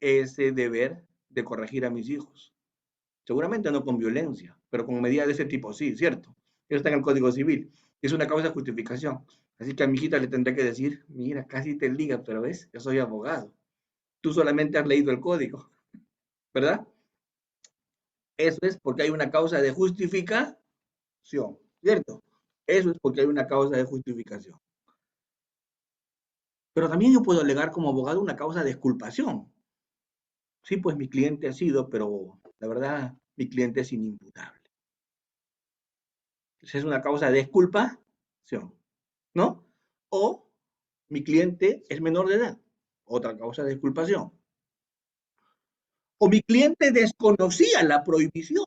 ese deber de corregir a mis hijos. Seguramente no con violencia, pero con medidas de ese tipo sí, ¿cierto? Eso está en el Código Civil. Es una causa de justificación. Así que a mi hijita le tendré que decir, mira, casi te liga, pero ves, yo soy abogado. Tú solamente has leído el código, ¿verdad? Eso es porque hay una causa de justificación, ¿cierto? Eso es porque hay una causa de justificación. Pero también yo puedo alegar como abogado una causa de exculpación. Sí, pues mi cliente ha sido, pero la verdad, mi cliente es inimputable. Entonces es una causa de exculpación, ¿no? O mi cliente es menor de edad, otra causa de exculpación. O mi cliente desconocía la prohibición,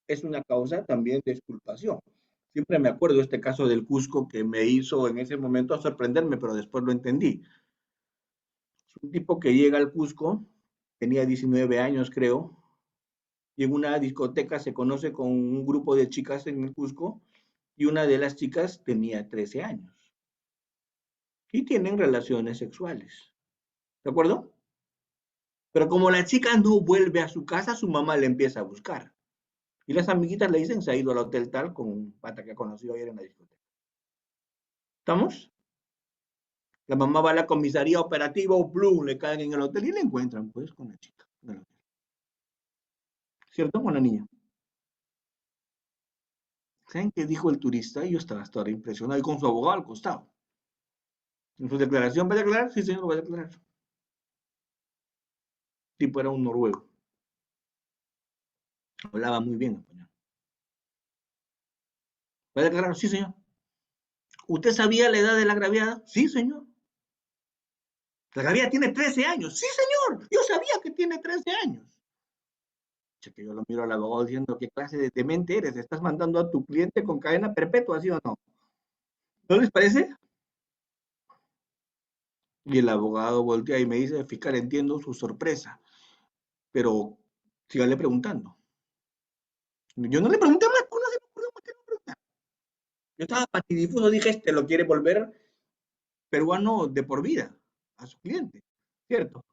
es una causa también de exculpación. Siempre me acuerdo de este caso del Cusco que me hizo en ese momento sorprenderme, pero después lo entendí. Es un tipo que llega al Cusco, tenía 19 años creo, y en una discoteca se conoce con un grupo de chicas en el Cusco, y una de las chicas tenía 13 años. Y tienen relaciones sexuales. ¿De acuerdo? Pero como la chica no vuelve a su casa, su mamá le empieza a buscar. Y las amiguitas le dicen, se ha ido al hotel tal con un pata que ha conocido ayer en la discoteca. ¿Estamos? La mamá va a la comisaría operativa o plum, le caen en el hotel y le encuentran, pues, con la chica. ¿Cierto? Con la niña. ¿Saben qué dijo el turista? Y yo estaba hasta ahora impresionado y con su abogado al costado. En su declaración, ¿va a declarar? Sí, señor, va a declarar. El tipo era un noruego. Hablaba muy bien español. ¿Va a declarar? Sí, señor. ¿Usted sabía la edad de la agraviada? Sí, señor. La agraviada tiene 13 años. Sí, señor. Yo sabía que tiene 13 años. Que yo lo miro al abogado diciendo, ¿qué clase de demente eres? ¿Estás mandando a tu cliente con cadena perpetua, sí o no? ¿No les parece? Y el abogado voltea y me dice, fiscal, entiendo su sorpresa, pero sígale preguntando. Yo no le pregunté más, no se me ocurrió más que no preguntar. Yo estaba patidifuso, dije, este lo quiere volver peruano de por vida a su cliente, ¿cierto?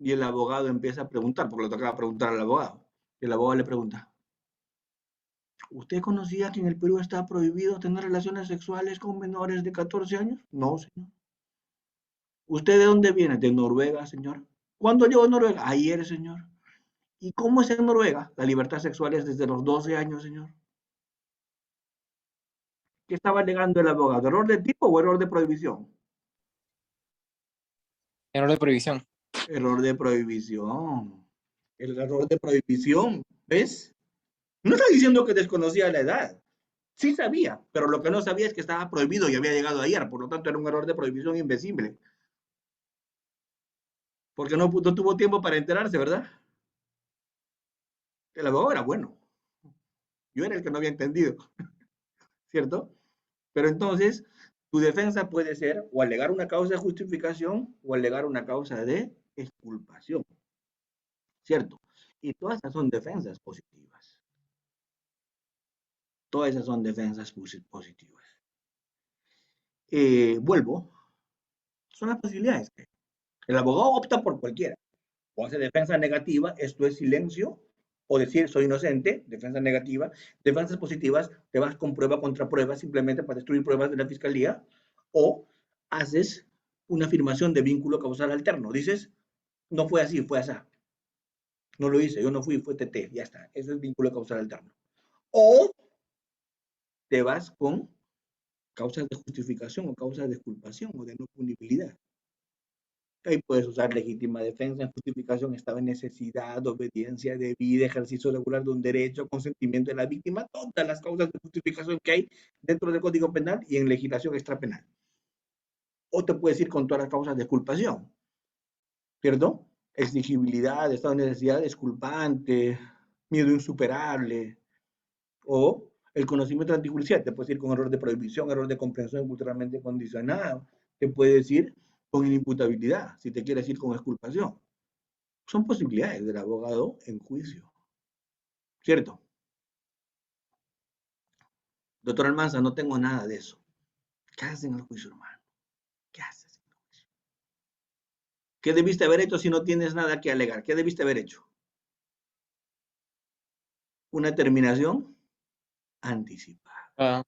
Y el abogado empieza a preguntar, porque le tocaba preguntar al abogado. Y el abogado le pregunta, ¿usted conocía que en el Perú está prohibido tener relaciones sexuales con menores de 14 años? No, señor. ¿Usted de dónde viene? De Noruega, señor. ¿Cuándo llegó a Noruega? Ayer, señor. ¿Y cómo es en Noruega? La libertad sexual es desde los 12 años, señor. ¿Qué estaba alegando el abogado? ¿Error de tipo o error de prohibición? Error de prohibición. Error de prohibición. El error de prohibición, ¿ves? No está diciendo que desconocía la edad. Sí sabía, pero lo que no sabía es que estaba prohibido y había llegado ayer. Por lo tanto, era un error de prohibición invencible. Porque no tuvo tiempo para enterarse, ¿verdad? El abogado era bueno. Yo era el que no había entendido, ¿cierto? Pero entonces, tu defensa puede ser o alegar una causa de justificación o alegar una causa de exculpación, ¿cierto? Y todas esas son defensas positivas. Todas esas son defensas positivas. Vuelvo, son las posibilidades. El abogado opta por cualquiera. O hace defensa negativa, esto es silencio, o decir soy inocente, defensa negativa. Defensas positivas, te vas con prueba contra prueba simplemente para destruir pruebas de la fiscalía, o haces una afirmación de vínculo causal alterno. Dices, no fue así, fue así. No lo hice, yo no fui, fue TT, ya está. Eso es vínculo causal alterno. O te vas con causas de justificación o causas de exculpación o de no punibilidad. Ahí puedes usar legítima defensa, en justificación estaba en necesidad, obediencia debida, ejercicio regular de un derecho, consentimiento de la víctima, todas las causas de justificación que hay dentro del Código Penal y en legislación extrapenal. O te puedes ir con todas las causas de exculpación, ¿cierto? Exigibilidad, estado de necesidad, exculpante, miedo insuperable, o el conocimiento antijudicial, te puedes ir con error de prohibición, error de comprensión culturalmente condicionado, te puedes ir con inimputabilidad, si te quieres ir con exculpación. Son posibilidades del abogado en juicio, ¿cierto? Doctor Almanza, no tengo nada de eso. ¿Qué haces en el juicio, hermano? ¿Qué haces en el juicio? ¿Qué debiste haber hecho si no tienes nada que alegar? ¿Qué debiste haber hecho? Una terminación anticipada. Ah,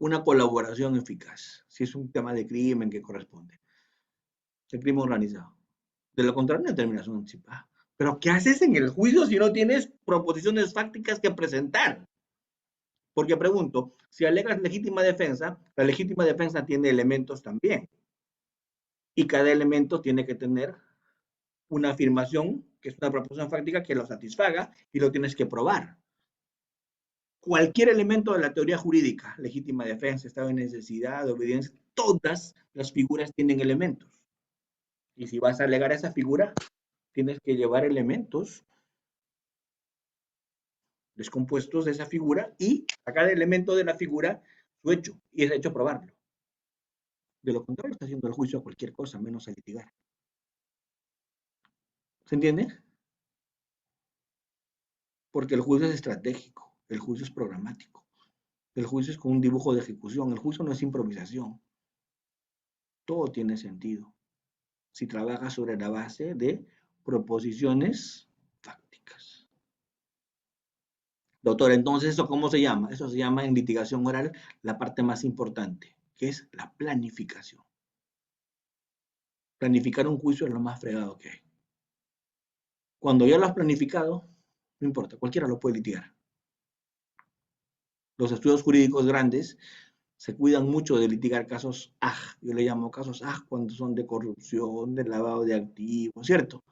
Una colaboración eficaz, si es un tema de crimen que corresponde. El crimen organizado. De lo contrario, una terminación anticipada. Pero ¿qué haces en el juicio si no tienes proposiciones fácticas que presentar? Porque pregunto, si alegas legítima defensa, la legítima defensa tiene elementos también. Y cada elemento tiene que tener una afirmación, que es una proposición fáctica que lo satisfaga y lo tienes que probar. Cualquier elemento de la teoría jurídica, legítima defensa, estado de necesidad, obediencia, todas las figuras tienen elementos. Y si vas a alegar a esa figura, tienes que llevar elementos descompuestos de esa figura y a cada elemento de la figura su hecho, y ese hecho probarlo. De lo contrario, está haciendo el juicio a cualquier cosa, menos a litigar. ¿Se entiende? Porque el juicio es estratégico, el juicio es programático, el juicio es con un dibujo de ejecución, el juicio no es improvisación. Todo tiene sentido si trabajas sobre la base de proposiciones fácticas. Doctor, entonces, ¿eso cómo se llama? Eso se llama en litigación oral la parte más importante, que es la planificación. Planificar un juicio es lo más fregado que hay. Cuando ya lo has planificado, no importa, cualquiera lo puede litigar. Los estudios jurídicos grandes se cuidan mucho de litigar casos AG. Yo le llamo casos AG cuando son de corrupción, de lavado de activos, ¿cierto?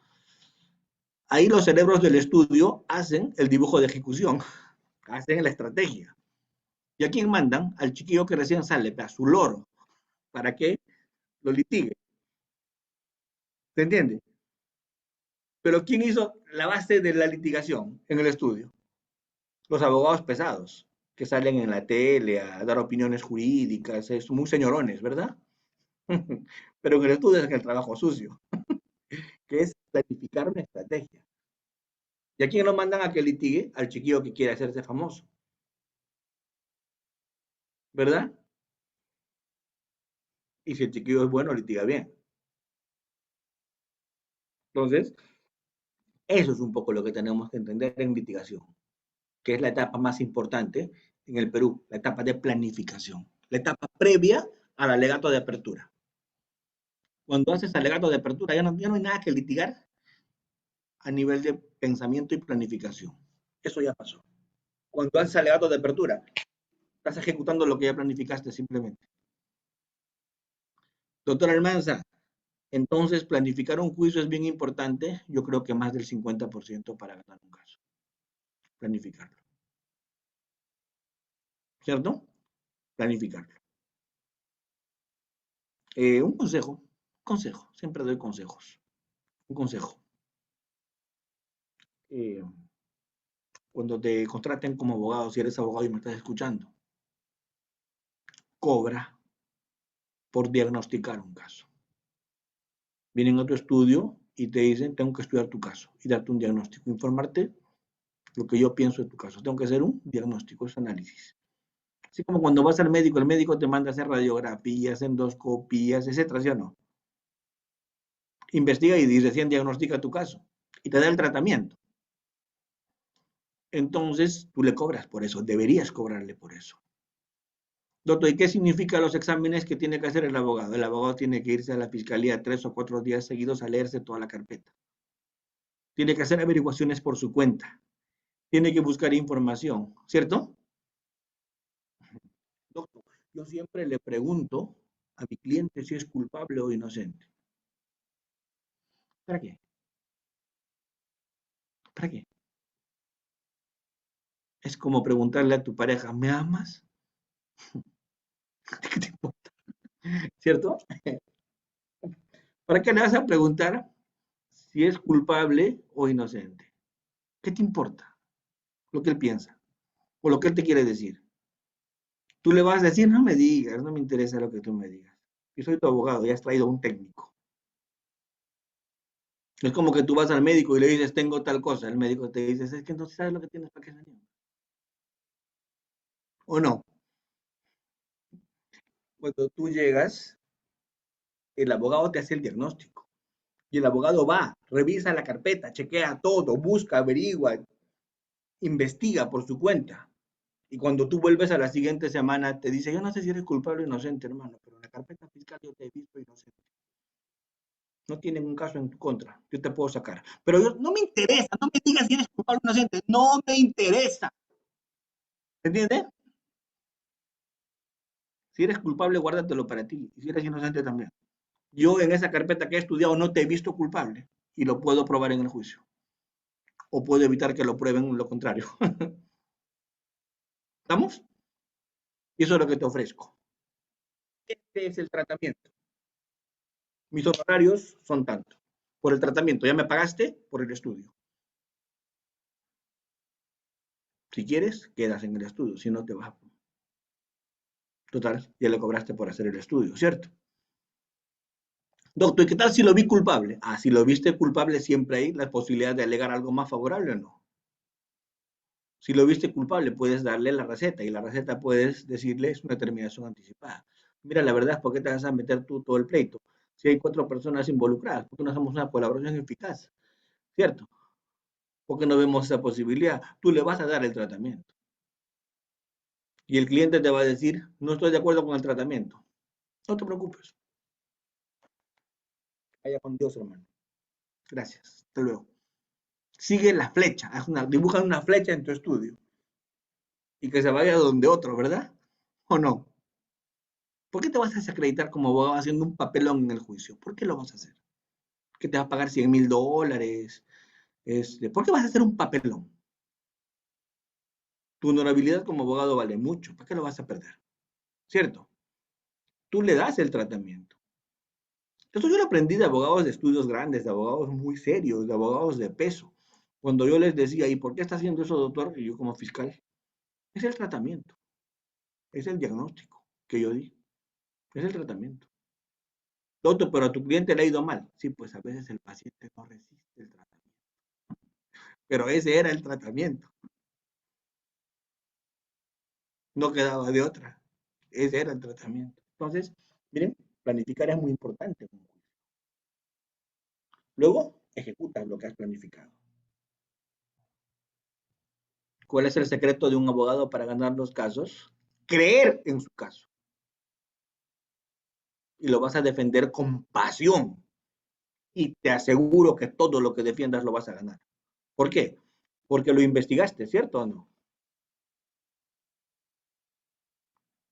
Ahí los cerebros del estudio hacen el dibujo de ejecución, hacen la estrategia. ¿Y a quién mandan? Al chiquillo que recién sale, a su loro. ¿Para qué? Lo litigue. ¿Se entiende? Pero ¿quién hizo la base de la litigación en el estudio? Los abogados pesados, que salen en la tele a dar opiniones jurídicas, es muy señorones, ¿verdad? Pero en el estudio es el trabajo sucio, que es planificar una estrategia. ¿Y a quién lo mandan a que litigue? Al chiquillo que quiere hacerse famoso. ¿Verdad? Y si el chiquillo es bueno, litiga bien. Entonces, eso es un poco lo que tenemos que entender en litigación, que es la etapa más importante en el Perú, la etapa de planificación, la etapa previa al alegato de apertura. Cuando haces alegato de apertura, ya no hay nada que litigar a nivel de pensamiento y planificación. Eso ya pasó. Cuando haces alegato de apertura, estás ejecutando lo que ya planificaste simplemente. Doctor Almanza, entonces planificar un juicio es bien importante. Yo creo que más del 50% para ganar un caso. Planificarlo. ¿Cierto? Planificarlo. Un consejo, siempre doy consejos. Un consejo. Eh, Cuando te contraten como abogado, si eres abogado y me estás escuchando, cobra por diagnosticar un caso. Vienen a tu estudio y te dicen, tengo que estudiar tu caso y darte un diagnóstico, informarte lo que yo pienso de tu caso. Tengo que hacer un diagnóstico, es análisis. Así como cuando vas al médico, el médico te manda a hacer radiografías, endoscopías, etcétera, ¿sí o no? Investiga y recién diagnostica tu caso y te da el tratamiento. Entonces, tú le cobras por eso, deberías cobrarle por eso. Doctor, ¿y qué significan los exámenes que tiene que hacer el abogado? El abogado tiene que irse a la fiscalía 3 o 4 días seguidos a leerse toda la carpeta. Tiene que hacer averiguaciones por su cuenta. Tiene que buscar información, ¿cierto? Doctor, yo siempre le pregunto a mi cliente si es culpable o inocente. ¿Para qué? ¿Para qué? Es como preguntarle a tu pareja, ¿me amas? ¿Qué te importa? ¿Cierto? ¿Para qué le vas a preguntar si es culpable o inocente? ¿Qué te importa lo que él piensa o lo que él te quiere decir? Tú le vas a decir, no me digas, no me interesa lo que tú me digas. Yo soy tu abogado, ya has traído un técnico. Es como que tú vas al médico y le dices, tengo tal cosa. El médico te dice, es que no sabes lo que tienes, ¿para qué venimos? ¿O no? Cuando tú llegas, el abogado te hace el diagnóstico. Y el abogado va, revisa la carpeta, chequea todo, busca, averigua, investiga por su cuenta. Y cuando tú vuelves a la siguiente semana, te dice, yo no sé si eres culpable o inocente, hermano, pero en la carpeta fiscal yo te he visto inocente. No tienen un caso en tu contra, yo te puedo sacar. Pero yo, no me interesa, no me digas si eres culpable o inocente, no me interesa. ¿Entiendes? Si eres culpable, guárdatelo para ti. Y si eres inocente también. Yo en esa carpeta que he estudiado no te he visto culpable y lo puedo probar en el juicio. O puedo evitar que lo prueben lo contrario. ¿Estamos? Y eso es lo que te ofrezco. Este es el tratamiento. Mis honorarios son tanto. Por el tratamiento, ya me pagaste por el estudio. Si quieres, quedas en el estudio. Si no, te vas. Total, ya le cobraste por hacer el estudio, ¿cierto? Doctor, ¿y qué tal si lo vi culpable? Ah, si lo viste culpable, siempre hay la posibilidad de alegar algo más favorable o no. Si lo viste culpable, puedes darle la receta y la receta puedes decirle es una terminación anticipada. Mira, la verdad es por qué te vas a meter tú todo el pleito. Si hay 4 personas involucradas, ¿por qué no hacemos una colaboración eficaz? ¿Cierto? porque no vemos esa posibilidad. Tú le vas a dar el tratamiento. Y el cliente te va a decir, no estoy de acuerdo con el tratamiento. No te preocupes. Vaya con Dios, hermano. Gracias. Hasta luego. Sigue la flecha. Dibuja una flecha en tu estudio. Y que se vaya donde otro, ¿verdad? ¿O no? ¿Por qué te vas a desacreditar como abogado haciendo un papelón en el juicio? ¿Por qué lo vas a hacer? ¿Que te vas a pagar $100,000? ¿Por qué vas a hacer un papelón? Tu honorabilidad como abogado vale mucho. ¿Para qué lo vas a perder? ¿Cierto? Tú le das el tratamiento. Esto yo lo aprendí de abogados de estudios grandes, de abogados muy serios, de abogados de peso. Cuando yo les decía, ¿y por qué está haciendo eso, doctor? Y yo como fiscal, es el tratamiento, es el diagnóstico que yo di, es el tratamiento. Doctor, pero a tu cliente le ha ido mal. Sí, pues a veces el paciente no resiste el tratamiento. Pero ese era el tratamiento. No quedaba de otra. Ese era el tratamiento. Entonces, miren, planificar es muy importante. Luego, ejecutas lo que has planificado. ¿Cuál es el secreto de un abogado para ganar los casos? Creer en su caso. Y lo vas a defender con pasión. Y te aseguro que todo lo que defiendas lo vas a ganar. ¿Por qué? Porque lo investigaste, ¿cierto o no?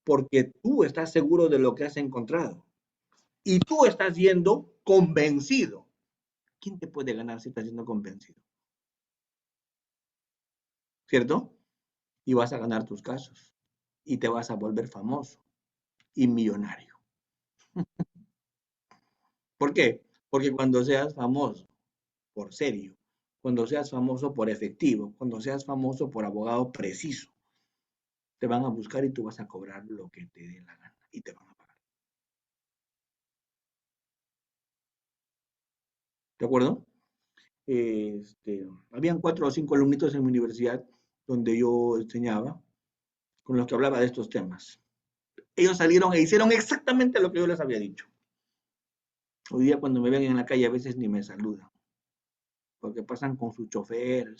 Porque tú estás seguro de lo que has encontrado. Y tú estás siendo convencido. ¿Quién te puede ganar si estás siendo convencido? ¿Cierto? Y vas a ganar tus casos. Y te vas a volver famoso y millonario. ¿Por qué? Porque cuando seas famoso por serio, cuando seas famoso por efectivo, cuando seas famoso por abogado preciso, te van a buscar y tú vas a cobrar lo que te dé la gana y te van a pagar. ¿De acuerdo? Habían 4 o 5 alumnitos en mi universidad donde yo enseñaba, con los que hablaba de estos temas. Ellos salieron e hicieron exactamente lo que yo les había dicho. Hoy día cuando me ven en la calle a veces ni me saludan, porque pasan con su chofer,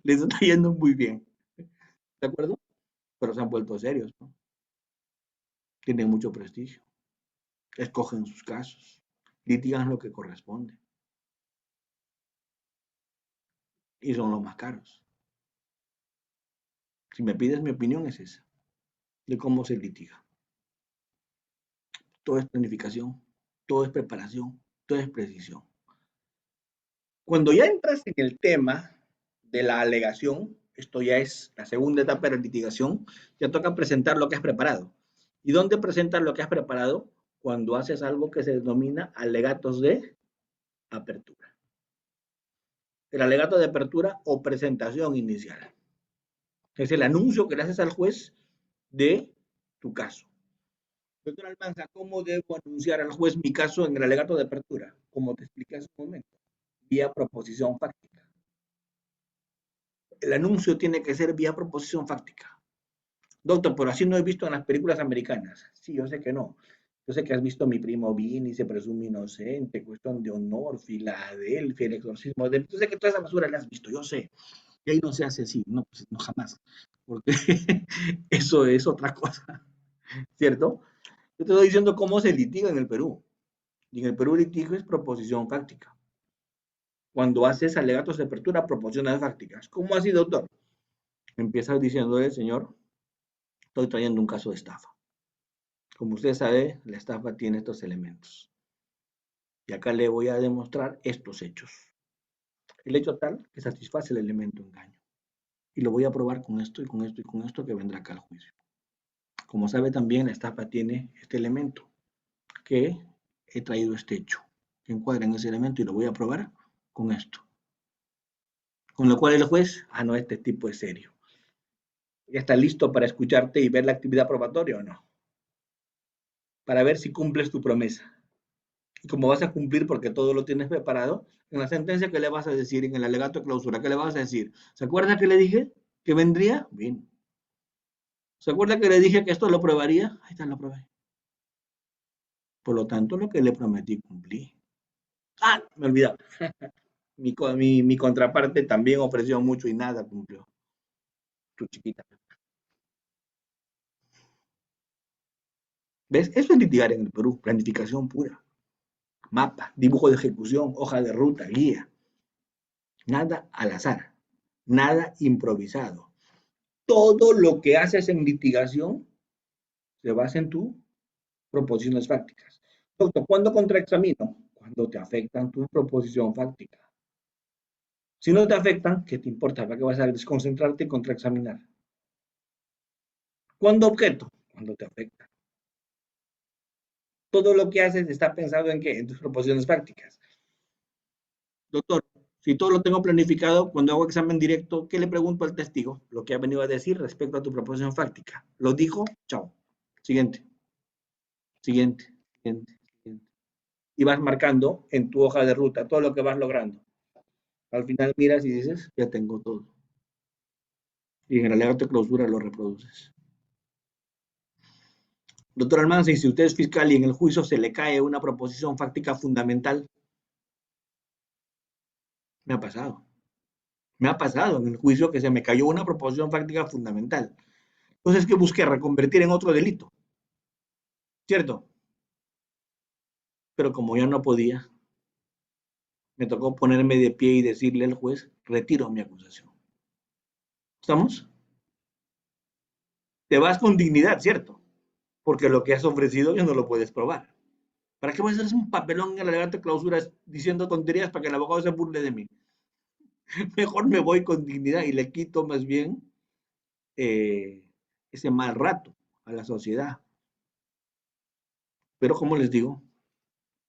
les está yendo muy bien, ¿de acuerdo? Pero se han vuelto serios, ¿no? Tienen mucho prestigio, escogen sus casos, litigan lo que corresponde y son los más caros. Si me pides mi opinión es esa, de cómo se litiga. Todo es planificación, todo es preparación, todo es precisión. Cuando ya entras en el tema de la alegación, esto ya es la segunda etapa de la litigación, ya toca presentar lo que has preparado. ¿Y dónde presentas lo que has preparado? Cuando haces algo que se denomina alegatos de apertura. El alegato de apertura o presentación inicial. Es el anuncio que le haces al juez de tu caso. Doctor Almanza, ¿cómo debo anunciar al juez mi caso en el alegato de apertura? Como te expliqué hace un momento, vía proposición fáctica. El anuncio tiene que ser vía proposición fáctica. Doctor, pero así no he visto en las películas americanas. Sí, yo sé que no. Yo sé que has visto Mi primo Vini, Se presume inocente, Cuestión de honor, Filadelfia, El exorcismo de... Yo sé que toda esa basura la has visto, yo sé. Y ahí no se hace así, no, pues, no jamás. Porque eso es otra cosa, ¿cierto? Yo te estoy diciendo cómo se litiga en el Perú. Y en el Perú litigio es proposición fáctica. Cuando haces alegatos de apertura, proposiciones fácticas. ¿Cómo así, doctor? Empiezas diciéndole, señor, estoy trayendo un caso de estafa. Como usted sabe, la estafa tiene estos elementos. Y acá le voy a demostrar estos hechos. El hecho tal que satisface el elemento engaño. Y lo voy a probar con esto y con esto y con esto que vendrá acá al juicio. Como sabe también, la estafa tiene este elemento, que he traído este hecho, que encuadra en ese elemento y lo voy a probar con esto. Con lo cual el juez, no, este tipo es serio. Ya está listo para escucharte y ver la actividad probatoria o no. Para ver si cumples tu promesa. Y como vas a cumplir porque todo lo tienes preparado, en la sentencia, ¿qué le vas a decir? En el alegato de clausura, ¿qué le vas a decir? ¿Se acuerda que le dije que vendría? Bien. ¿Se acuerda que le dije que esto lo probaría? Ahí está, lo probé. Por lo tanto, lo que le prometí cumplí. Me olvidaba. Mi contraparte también ofreció mucho y nada cumplió. Tu chiquita. ¿Ves? Eso es litigar en el Perú. Planificación pura. Mapa, dibujo de ejecución, hoja de ruta, guía. Nada al azar. Nada improvisado. Todo lo que haces en litigación se basa en tus proposiciones fácticas. Doctor, ¿cuándo contraexamino? Cuando te afectan tu proposición fáctica. Si no te afectan, ¿qué te importa? ¿Para qué vas a desconcentrarte y contraexaminar? ¿Cuándo objeto? Cuando te afecta. Todo lo que haces está pensado en qué? En tus proposiciones fácticas. Doctor, si todo lo tengo planificado, cuando hago examen directo, ¿qué le pregunto al testigo? Lo que ha venido a decir respecto a tu proposición fáctica. ¿Lo dijo? Chao. Siguiente. Siguiente. Siguiente. Siguiente. Y vas marcando en tu hoja de ruta todo lo que vas logrando. Al final miras y dices, ya tengo todo. Y en el alegato de clausura lo reproduces. Doctor Almanza, y si usted es fiscal y en el juicio se le cae una proposición fáctica fundamental, me ha pasado. Me ha pasado en el juicio que se me cayó una proposición fáctica fundamental. Entonces, ¿qué busqué? Reconvertir en otro delito. ¿Cierto? Pero como ya no podía, me tocó ponerme de pie y decirle al juez, retiro mi acusación. ¿Estamos? Te vas con dignidad, ¿cierto? Porque lo que has ofrecido ya no lo puedes probar. ¿Para qué voy a hacer un papelón en el alegato de clausura diciendo tonterías para que el abogado se burle de mí? Mejor me voy con dignidad y le quito más bien ese mal rato a la sociedad. Pero como les digo,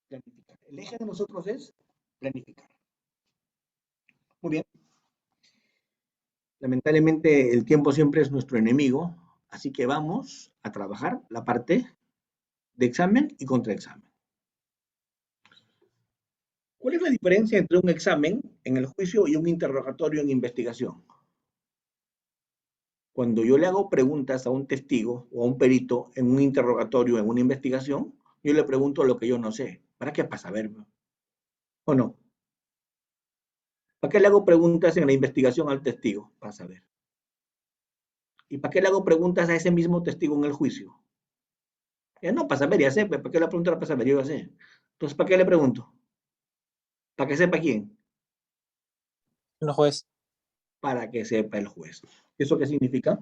planificar. El eje de nosotros es planificar. Muy bien. Lamentablemente el tiempo siempre es nuestro enemigo, así que vamos a trabajar la parte de examen y contraexamen. ¿Cuál es la diferencia entre un examen en el juicio y un interrogatorio en investigación? Cuando yo le hago preguntas a un testigo o a un perito en un interrogatorio, en una investigación, yo le pregunto lo que yo no sé. ¿Para qué? Para saberlo. ¿O no? ¿Para qué le hago preguntas en la investigación al testigo? Para saber. ¿Y para qué le hago preguntas a ese mismo testigo en el juicio? Ya no, para saber, ya sé. ¿Para qué le pregunto para saber? Yo ya sé. Entonces, ¿para qué le pregunto? ¿Para que sepa quién? No, juez. Para que sepa el juez. ¿Eso qué significa?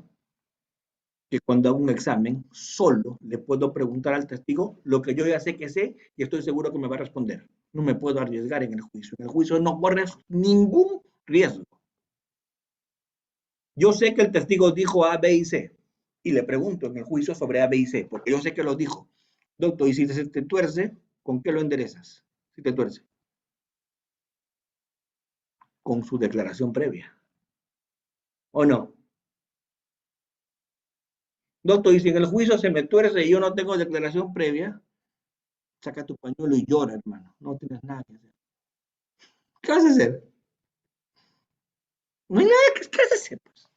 Que cuando hago un examen, solo le puedo preguntar al testigo lo que yo ya sé que sé y estoy seguro que me va a responder. No me puedo arriesgar en el juicio. En el juicio no corres ningún riesgo. Yo sé que el testigo dijo A, B y C y le pregunto en el juicio sobre A, B y C, porque yo sé que lo dijo. Doctor, y si se te tuerce, ¿con qué lo enderezas? Si te tuerce. Con su declaración previa. ¿O no? Doctor, y si en el juicio se me tuerce y yo no tengo declaración previa, saca tu pañuelo y llora, hermano. No tienes nada que hacer. ¿Qué vas a hacer? No hay nada que hacer. Pues.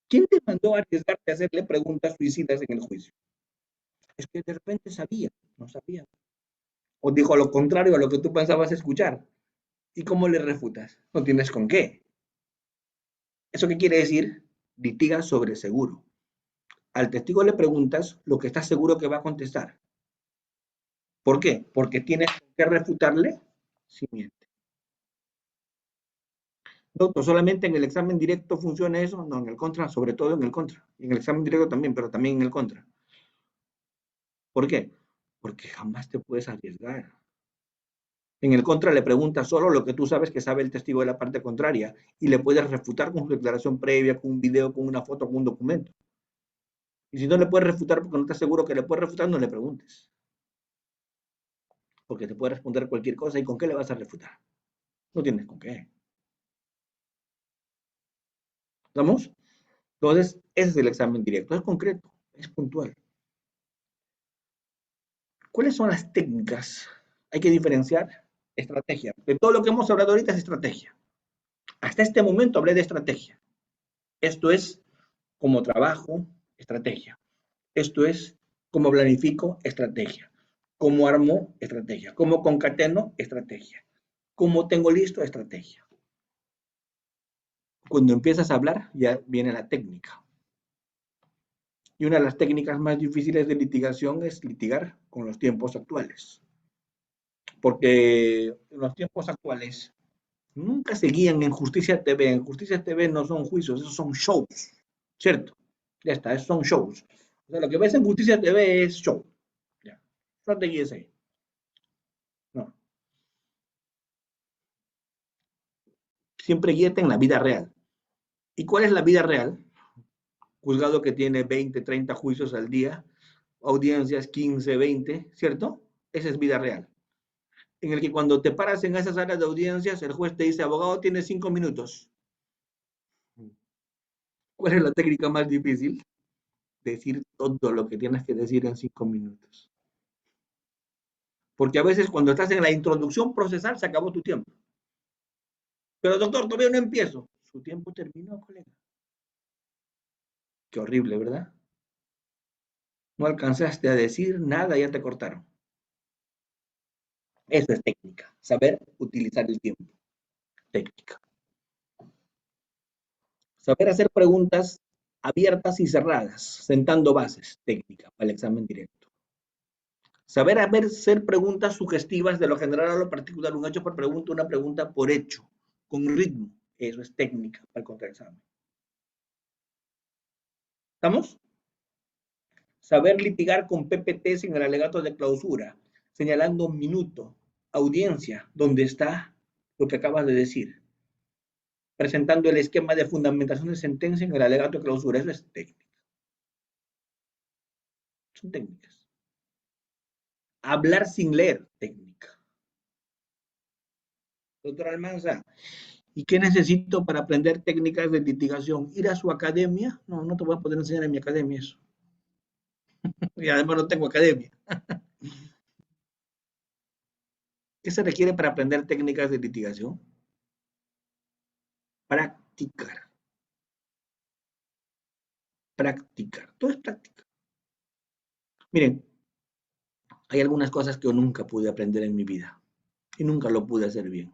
¿Quién te mandó a arriesgarte a hacerle preguntas suicidas en el juicio? Es que de repente sabía, no sabía. O dijo lo contrario a lo que tú pensabas escuchar. ¿Y cómo le refutas? No tienes con qué. ¿Eso qué quiere decir? Litiga sobre seguro. Al testigo le preguntas lo que estás seguro que va a contestar. ¿Por qué? Porque tienes que refutarle si miente. Doctor, ¿solamente en el examen directo funciona eso? No, en el contra, sobre todo en el contra. En el examen directo también, pero también en el contra. ¿Por qué? Porque jamás te puedes arriesgar. En el contra le preguntas solo lo que tú sabes que sabe el testigo de la parte contraria y le puedes refutar con su declaración previa, con un video, con una foto, con un documento. Y si no le puedes refutar porque no estás seguro que le puedes refutar, no le preguntes. Porque te puede responder cualquier cosa y ¿con qué le vas a refutar? No tienes con qué. ¿Estamos? Entonces, ese es el examen directo. Es concreto, es puntual. ¿Cuáles son las técnicas? Hay que diferenciar estrategia. De todo lo que hemos hablado ahorita es estrategia. Hasta este momento hablé de estrategia. Esto es como trabajo, estrategia. Esto es cómo planifico, estrategia. Cómo armo, estrategia. Cómo concateno, estrategia. ¿Cómo tengo listo? Estrategia. Cuando empiezas a hablar, ya viene la técnica. Y una de las técnicas más difíciles de litigación es litigar con los tiempos actuales. Porque los tiempos actuales nunca se guían en Justicia TV. En Justicia TV no son juicios, esos son shows, ¿cierto? Ya está, esos son shows. O sea, lo que ves en Justicia TV es show. Ya. No te guíes ahí. No. Siempre guíate en la vida real. ¿Y cuál es la vida real? Juzgado que tiene 20, 30 juicios al día, audiencias 15, 20, ¿cierto? Esa es vida real. En el que cuando te paras en esas áreas de audiencias, el juez te dice, abogado, tiene 5 minutos. ¿Cuál es la técnica más difícil? Decir todo lo que tienes que decir en 5 minutos. Porque a veces cuando estás en la introducción procesal se acabó tu tiempo. Pero doctor, todavía no empiezo. Su tiempo terminó, colega. Qué horrible, ¿verdad? No alcanzaste a decir nada, ya te cortaron. Eso es técnica, saber utilizar el tiempo. Técnica. Saber hacer preguntas abiertas y cerradas, sentando bases. Técnica para el examen directo. Saber hacer preguntas sugestivas de lo general a lo particular, un hecho por pregunta, una pregunta por hecho, con ritmo. Eso es técnica para el contraexamen. ¿Estamos? Saber litigar con PPT sin el alegato de clausura, señalando minuto, audiencia, donde está lo que acabas de decir, presentando el esquema de fundamentación de sentencia en el alegato de clausura. Eso es técnica. Son técnicas. Hablar sin leer, técnica. Doctor Almanza, ¿y qué necesito para aprender técnicas de litigación? ¿Ir a su academia? No, no te voy a poder enseñar en mi academia eso. Y además no tengo academia. ¿Qué se requiere para aprender técnicas de litigación? Practicar. Practicar. Todo es práctica. Miren, hay algunas cosas que yo nunca pude aprender en mi vida y nunca lo pude hacer bien.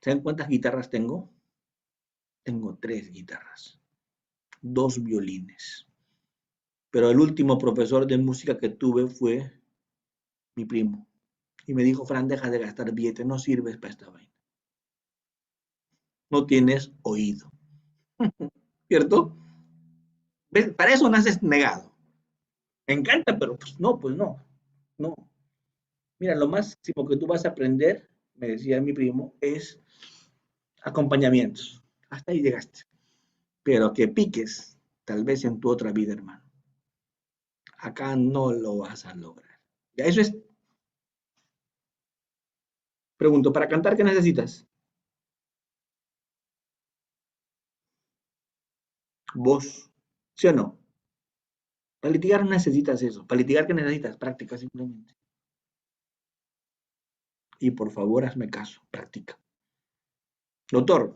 ¿Saben cuántas guitarras tengo? Tengo 3 guitarras, 2 violines. Pero el último profesor de música que tuve fue mi primo. Y me dijo, Fran, deja de gastar billetes, no sirves para esta vaina. No tienes oído. ¿Cierto? ¿Ves? Para eso naces negado. Me encanta, pero pues no, no. Mira, lo máximo que tú vas a aprender, me decía mi primo, es acompañamientos. Hasta ahí llegaste. Pero que piques, tal vez en tu otra vida, hermano. Acá no lo vas a lograr. Ya eso es. Pregunto, ¿para cantar qué necesitas? Voz. ¿Sí o no? Para litigar no necesitas eso. Para litigar, ¿qué necesitas? Práctica simplemente. Y por favor, hazme caso. Práctica. Doctor,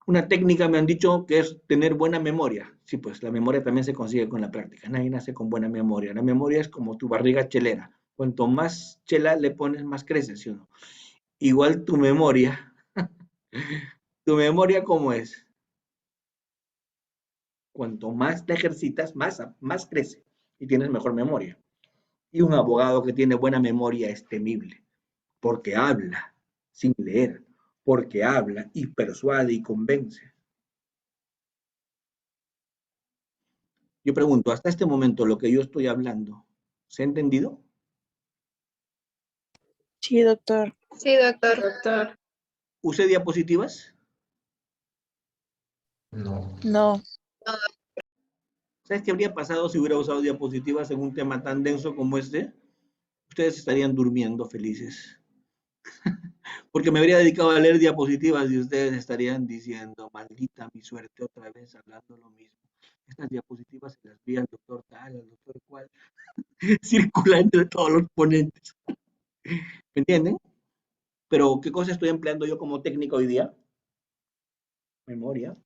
una técnica me han dicho que es tener buena memoria. Sí, pues la memoria también se consigue con la práctica. Nadie nace con buena memoria. La memoria es como tu barriga chelera. Cuanto más chela le pones, más crece, ¿sí o no? Igual tu memoria. ¿Tu memoria cómo es? Cuanto más te ejercitas, más crece y tienes mejor memoria. Y un abogado que tiene buena memoria es temible, porque habla sin leer, porque habla y persuade y convence. Yo pregunto, hasta este momento lo que yo estoy hablando, ¿se ha entendido? Sí, doctor. Sí, doctor. ¿Usé diapositivas? No. ¿Sabes qué habría pasado si hubiera usado diapositivas en un tema tan denso como este? Ustedes estarían durmiendo felices. Porque me habría dedicado a leer diapositivas y ustedes estarían diciendo, maldita mi suerte, otra vez hablando lo mismo. Estas diapositivas se las vi al doctor tal, al doctor cual, circula entre todos los ponentes. ¿Me entienden? Pero, ¿qué cosa estoy empleando yo como técnico hoy día? Memoria,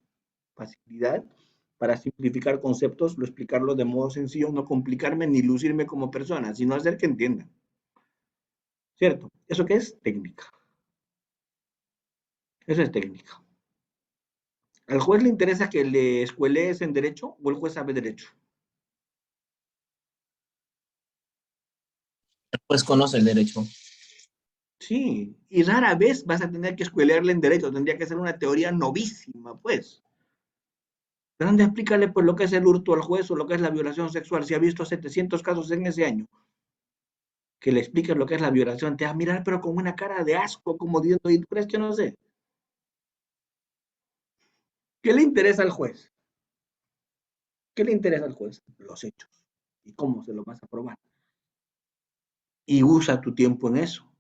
facilidad para simplificar conceptos, lo explicarlo de modo sencillo, no complicarme ni lucirme como persona, sino hacer que entiendan. ¿Cierto? ¿Eso qué es? Técnica. Eso es técnica. ¿Al juez le interesa que le escuelees en derecho o el juez sabe derecho? Pues conoce el derecho. Sí, y rara vez vas a tener que escuelearle en derecho, tendría que ser una teoría novísima, pues. Pero anda, explícale pues lo que es el hurto al juez o lo que es la violación sexual, si ha visto 700 casos en ese año. Que le expliques lo que es la violación, te va a mirar pero con una cara de asco, como diciendo, ¿y tú crees que no sé? ¿Qué le interesa al juez? ¿Qué le interesa al juez? Los hechos. ¿Y cómo se lo vas a probar? Y usa tu tiempo en eso.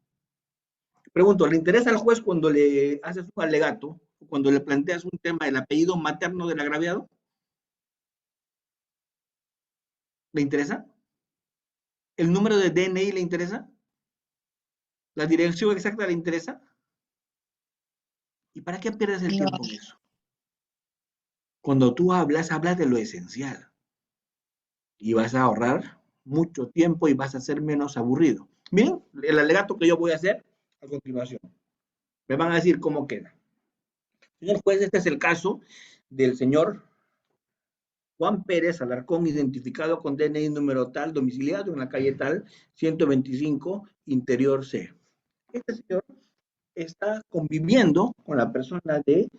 Pregunto, ¿le interesa al juez cuando le haces un alegato, cuando le planteas un tema del apellido materno del agraviado? ¿Le interesa? ¿El número de DNI le interesa? ¿La dirección exacta le interesa? ¿Y para qué pierdes el No. tiempo en eso? Cuando tú hablas, hablas de lo esencial y vas a ahorrar mucho tiempo y vas a ser menos aburrido. Miren el alegato que yo voy a hacer a continuación. Me van a decir cómo queda. Señor juez, este es el caso del señor Juan Pérez Alarcón, identificado con DNI número tal, domiciliado en la calle tal, 125, interior C. Este señor está conviviendo con la persona de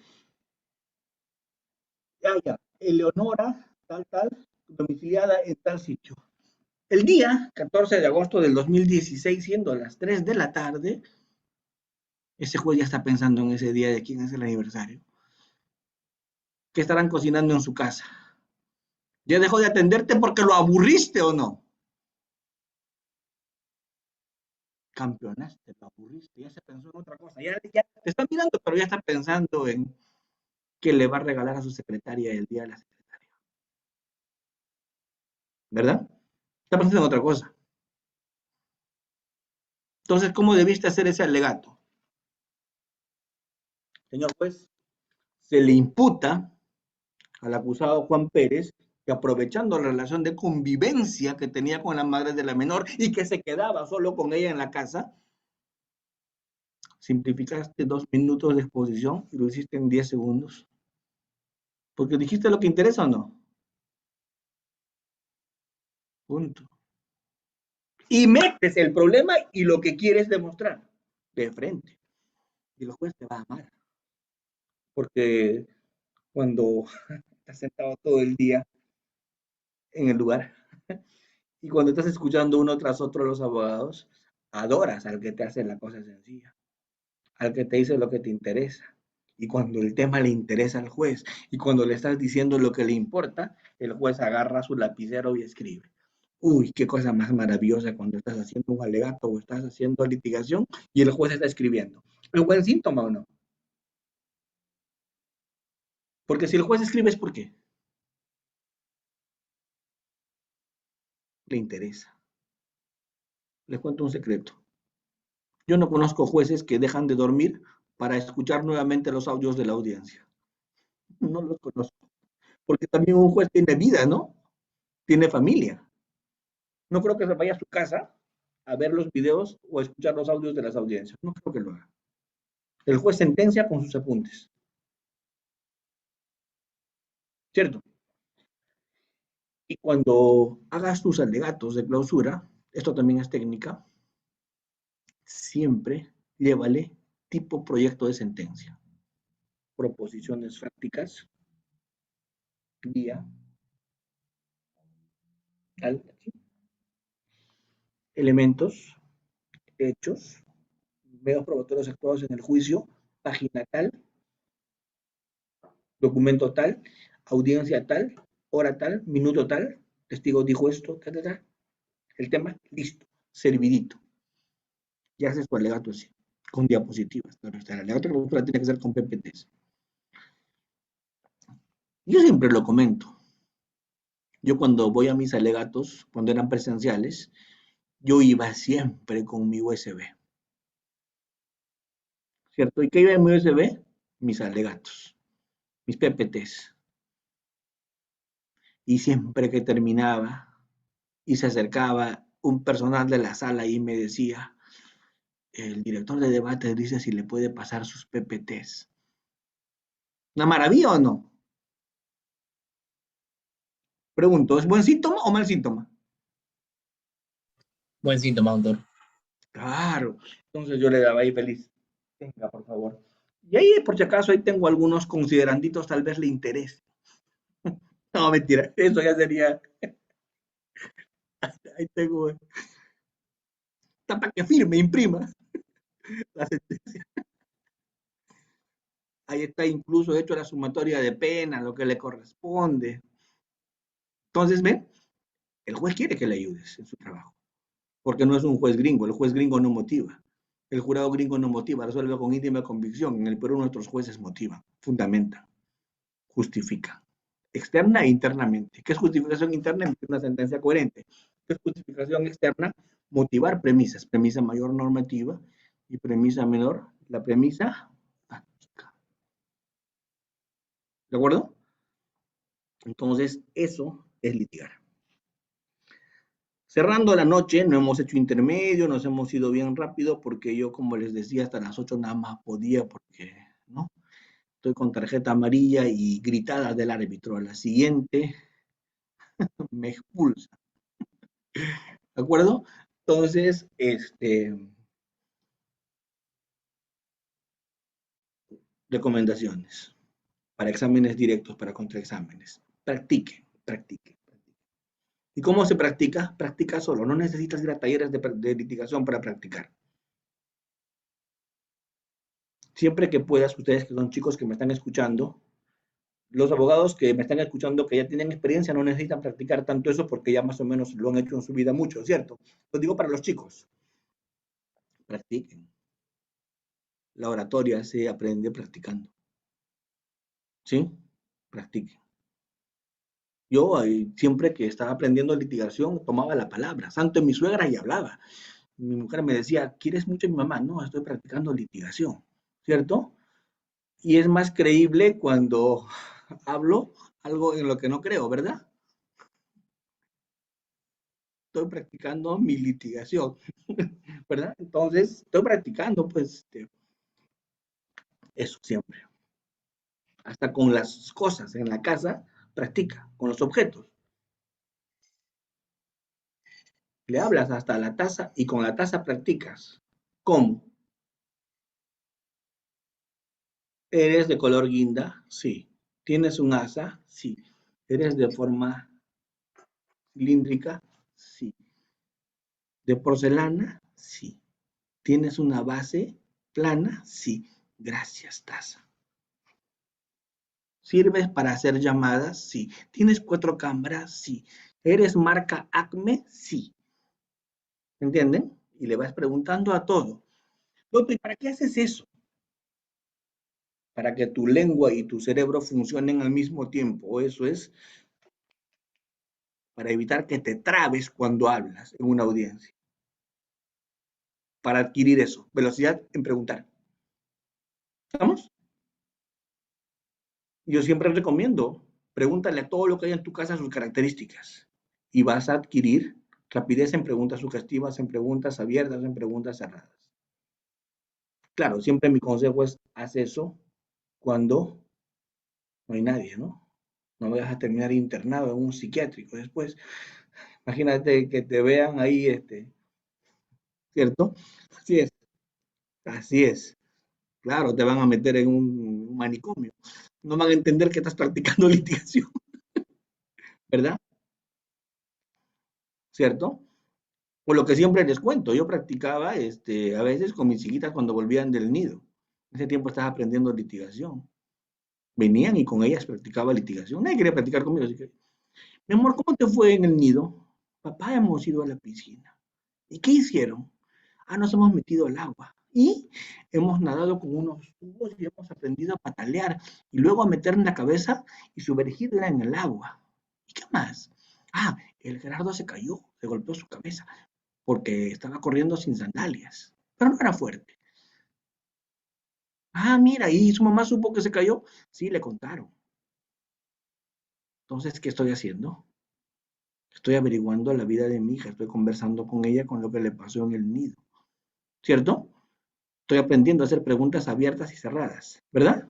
Eleonora, tal, domiciliada en tal sitio. El día 14 de agosto del 2016, siendo las 3 de la tarde, ese juez ya está pensando en ese día de quién es el aniversario. ¿Qué estarán cocinando en su casa? ¿Ya dejó de atenderte porque lo aburriste o no? Campeonaste, lo aburriste, ya se pensó en otra cosa. Ya te está mirando, pero ya está pensando en qué le va a regalar a su secretaria el día de la secretaria. ¿Verdad? Está pensando en otra cosa. Entonces, ¿cómo debiste hacer ese alegato? Señor juez, se le imputa al acusado Juan Pérez que aprovechando la relación de convivencia que tenía con la madre de la menor y que se quedaba solo con ella en la casa, simplificaste 2 minutos de exposición y lo hiciste en 10 segundos. Porque dijiste lo que interesa o no. Punto. Y metes el problema y lo que quieres demostrar de frente. Y el juez te va a amar. Porque cuando estás sentado todo el día en el lugar y cuando estás escuchando uno tras otro a los abogados, adoras al que te hace la cosa sencilla, al que te dice lo que te interesa. Y cuando el tema le interesa al juez y cuando le estás diciendo lo que le importa, el juez agarra su lapicero y escribe. Uy, qué cosa más maravillosa cuando estás haciendo un alegato o estás haciendo litigación y el juez está escribiendo. ¿Es buen síntoma o no? Porque si el juez escribe es porque le interesa. Les cuento un secreto. Yo no conozco jueces que dejan de dormir para escuchar nuevamente los audios de la audiencia. No los conozco. Porque también un juez tiene vida, ¿no? Tiene familia. No creo que se vaya a su casa a ver los videos o a escuchar los audios de las audiencias. No creo que lo haga. El juez sentencia con sus apuntes. ¿Cierto? Y cuando hagas tus alegatos de clausura, esto también es técnica, siempre llévale tipo proyecto de sentencia. Proposiciones fácticas, vía, tal, elementos, hechos, medios probatorios actuados en el juicio, página tal, documento tal, audiencia tal, hora tal, minuto tal, testigo dijo esto, tal, tal, tal. El tema, listo, servidito. Y haces tu alegato así, con diapositivas. Claro, el alegato de clausura tiene que ser con PPTs. Yo siempre lo comento. Yo cuando voy a mis alegatos, cuando eran presenciales, yo iba siempre con mi USB. ¿Cierto? ¿Y qué iba en mi USB? Mis alegatos, mis PPTs. Y siempre que terminaba y se acercaba un personal de la sala y me decía, el director de debate dice si le puede pasar sus PPTs. ¿Una maravilla o no? Pregunto, ¿es buen síntoma o mal síntoma? Buen síntoma, doctor. Claro. Entonces yo le daba ahí feliz. Venga, por favor. Y ahí, por si acaso, ahí tengo algunos consideranditos, tal vez le interese. No, mentira, eso ya sería. Ahí tengo. Está para que firme, imprima la sentencia. Ahí está incluso hecho la sumatoria de pena, lo que le corresponde. Entonces, ven, el juez quiere que le ayudes en su trabajo, porque no es un juez gringo, el juez gringo no motiva. El jurado gringo no motiva, resuelve con íntima convicción. En el Perú nuestros jueces motivan, fundamentan, justifican. Externa e internamente. ¿Qué es justificación interna? Una sentencia coherente. ¿Qué es justificación externa? Motivar premisas. Premisa mayor normativa y premisa menor, la premisa práctica. ¿De acuerdo? Entonces, eso es litigar. Cerrando la noche, no hemos hecho intermedio, nos hemos ido bien rápido porque yo, como les decía, hasta las 8 nada más podía porque, ¿no? Estoy con tarjeta amarilla y gritada del árbitro. A la siguiente me expulsa. ¿De acuerdo? Entonces, recomendaciones para exámenes directos, para contraexámenes. Practique, practique. ¿Y cómo se practica? Practica solo. No necesitas ir a talleres de litigación para practicar. Siempre que puedas, ustedes que son chicos que me están escuchando, los abogados que me están escuchando, que ya tienen experiencia, no necesitan practicar tanto eso porque ya más o menos lo han hecho en su vida mucho, ¿cierto? Lo digo para los chicos. Practiquen. La oratoria se aprende practicando. ¿Sí? Practiquen. Yo siempre que estaba aprendiendo litigación tomaba la palabra, santo en mi suegra y hablaba. Mi mujer me decía, ¿quieres mucho a mi mamá? No, estoy practicando litigación, ¿cierto? Y es más creíble cuando hablo algo en lo que no creo, ¿verdad? Estoy practicando mi litigación, ¿verdad? Entonces, estoy practicando, pues, eso siempre. Hasta con las cosas en la casa, practica, con los objetos. Le hablas hasta la taza y con la taza practicas. ¿Cómo? ¿Eres de color guinda? Sí. ¿Tienes un asa? Sí. ¿Eres de forma cilíndrica? Sí. ¿De porcelana? Sí. ¿Tienes una base plana? Sí. Gracias, taza. ¿Sirves para hacer llamadas? Sí. ¿Tienes 4 cámaras? Sí. ¿Eres marca Acme? Sí. ¿Entienden? Y le vas preguntando a todo. ¿Y para qué haces eso? Para que tu lengua y tu cerebro funcionen al mismo tiempo. Eso es para evitar que te trabes cuando hablas en una audiencia. Para adquirir eso, velocidad en preguntar. ¿Estamos? Yo siempre recomiendo, pregúntale a todo lo que hay en tu casa sus características y vas a adquirir rapidez en preguntas sugestivas, en preguntas abiertas, en preguntas cerradas. Claro, siempre mi consejo es, haz eso cuando no hay nadie, ¿no? No vayas a terminar internado en un psiquiátrico después. Imagínate que te vean ahí, ¿cierto? Así es, así es. Claro, te van a meter en un manicomio. No van a entender que estás practicando litigación, ¿verdad? ¿Cierto? Por lo que siempre les cuento, yo practicaba a veces con mis chiquitas cuando volvían del nido. En ese tiempo estaba aprendiendo litigación. Venían y con ellas practicaba litigación. Nadie quería practicar conmigo, así que, mi amor, ¿cómo te fue en el nido? Papá, hemos ido a la piscina. ¿Y qué hicieron? Ah, nos hemos metido al agua. Y hemos nadado con unos tubos y hemos aprendido a patalear y luego a meter en la cabeza y sumergirla en el agua. ¿Y qué más? Ah, el Gerardo se cayó, se golpeó su cabeza porque estaba corriendo sin sandalias, pero no era fuerte. Ah, mira, ¿y su mamá supo que se cayó? Sí, le contaron. Entonces, ¿qué estoy haciendo? Estoy averiguando la vida de mi hija, estoy conversando con ella con lo que le pasó en el nido, ¿cierto? Estoy aprendiendo a hacer preguntas abiertas y cerradas, ¿verdad?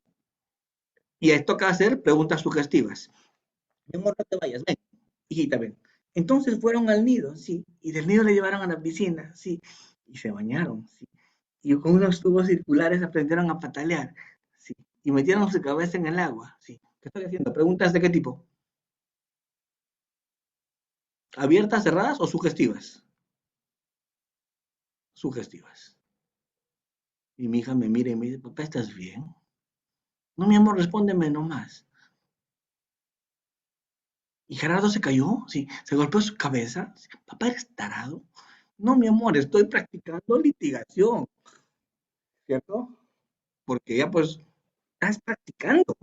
Y ahí toca hacer preguntas sugestivas. Mi amor, no te vayas, ven. Hijita, ven. Entonces fueron al nido, sí. Y del nido le llevaron a la piscina, sí. Y se bañaron, sí. Y con unos tubos circulares aprendieron a patalear, sí. Y metieron su cabeza en el agua, sí. ¿Qué estoy haciendo? ¿Preguntas de qué tipo? ¿Abiertas, cerradas o sugestivas? Sugestivas. Y mi hija me mira y me dice, papá, ¿estás bien? No, mi amor, respóndeme nomás. Y Gerardo se cayó, sí, se golpeó su cabeza. Sí, papá, ¿eres tarado? No, mi amor, estoy practicando litigación, ¿cierto? Porque ya pues estás practicando.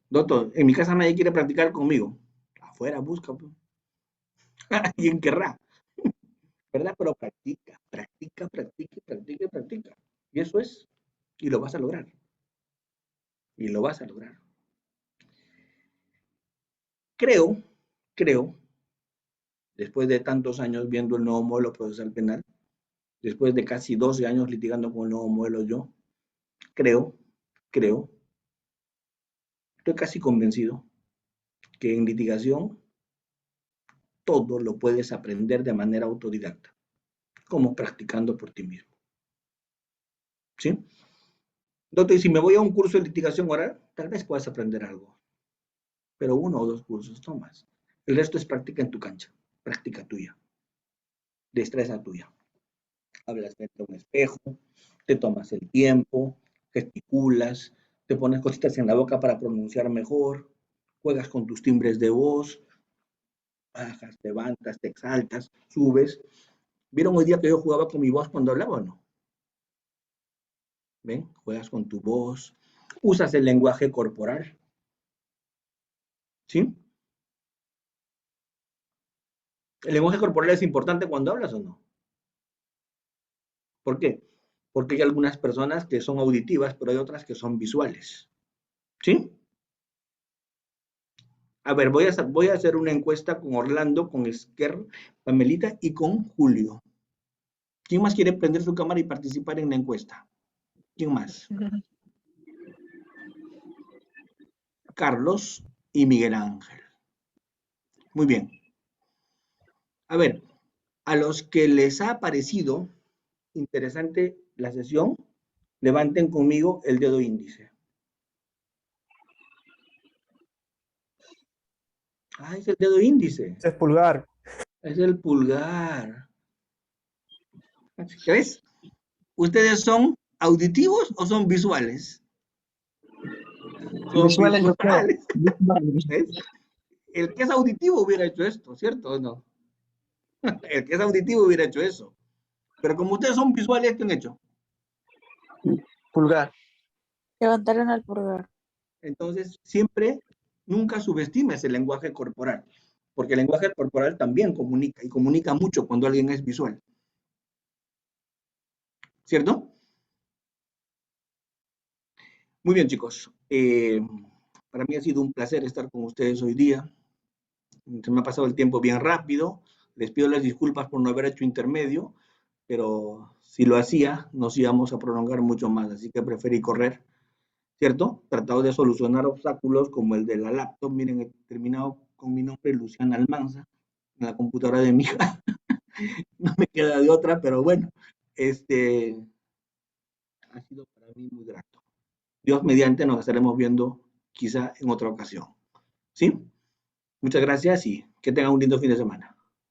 Doctor, en mi casa nadie quiere practicar conmigo. Afuera busca, pues. Alguien querrá, ¿verdad? Pero practica, practica, practica, practica, practica. Y eso es, y lo vas a lograr. Y lo vas a lograr. Creo, después de tantos años viendo el nuevo modelo procesal penal, después de casi 12 años litigando con el nuevo modelo yo, creo, estoy casi convencido que en litigación todo lo puedes aprender de manera autodidacta, como practicando por ti mismo. ¿Sí? Doctor, y si me voy a un curso de litigación oral, tal vez puedas aprender algo, pero 1 o 2 cursos, no más. El resto es práctica en tu cancha, práctica tuya, destreza tuya. Hablas frente a un espejo, te tomas el tiempo, gesticulas, te pones cositas en la boca para pronunciar mejor, juegas con tus timbres de voz, bajas, levantas, te exaltas, subes. ¿Vieron hoy día que yo jugaba con mi voz cuando hablaba o no? ¿Ven? Juegas con tu voz, usas el lenguaje corporal, ¿sí? ¿El lenguaje corporal es importante cuando hablas o no? ¿Por qué? Porque hay algunas personas que son auditivas, pero hay otras que son visuales, ¿sí? A ver, voy a hacer una encuesta con Orlando, con Esquer, Pamelita y con Julio. ¿Quién más quiere prender su cámara y participar en la encuesta? ¿Quién más? Carlos y Miguel Ángel. Muy bien. A ver, a los que les ha parecido interesante la sesión, levanten conmigo el dedo índice. Ah, es el dedo índice. Es pulgar. Es el pulgar. ¿Ves? ¿Ustedes son auditivos o son visuales? Son Visuales, yo creo. visuales. ¿Ves? El que es auditivo hubiera hecho esto, ¿cierto o no? El que es auditivo hubiera hecho eso. Pero como ustedes son visuales, ¿qué han hecho? Pulgar. Levantaron al pulgar. Entonces, siempre, nunca subestimes el lenguaje corporal, porque el lenguaje corporal también comunica, y comunica mucho cuando alguien es visual. ¿Cierto? Muy bien, chicos. Para mí ha sido un placer estar con ustedes hoy día. Se me ha pasado el tiempo bien rápido. Les pido las disculpas por no haber hecho intermedio, pero si lo hacía, nos íbamos a prolongar mucho más, así que preferí correr, ¿cierto? Tratado de solucionar obstáculos como el de la laptop. Miren, he terminado con mi nombre, Luciana Almanza, en la computadora de mi hija. No me queda de otra, pero bueno, ha sido para mí muy grato. Dios mediante nos estaremos viendo quizá en otra ocasión. ¿Sí? Muchas gracias y que tengan un lindo fin de semana.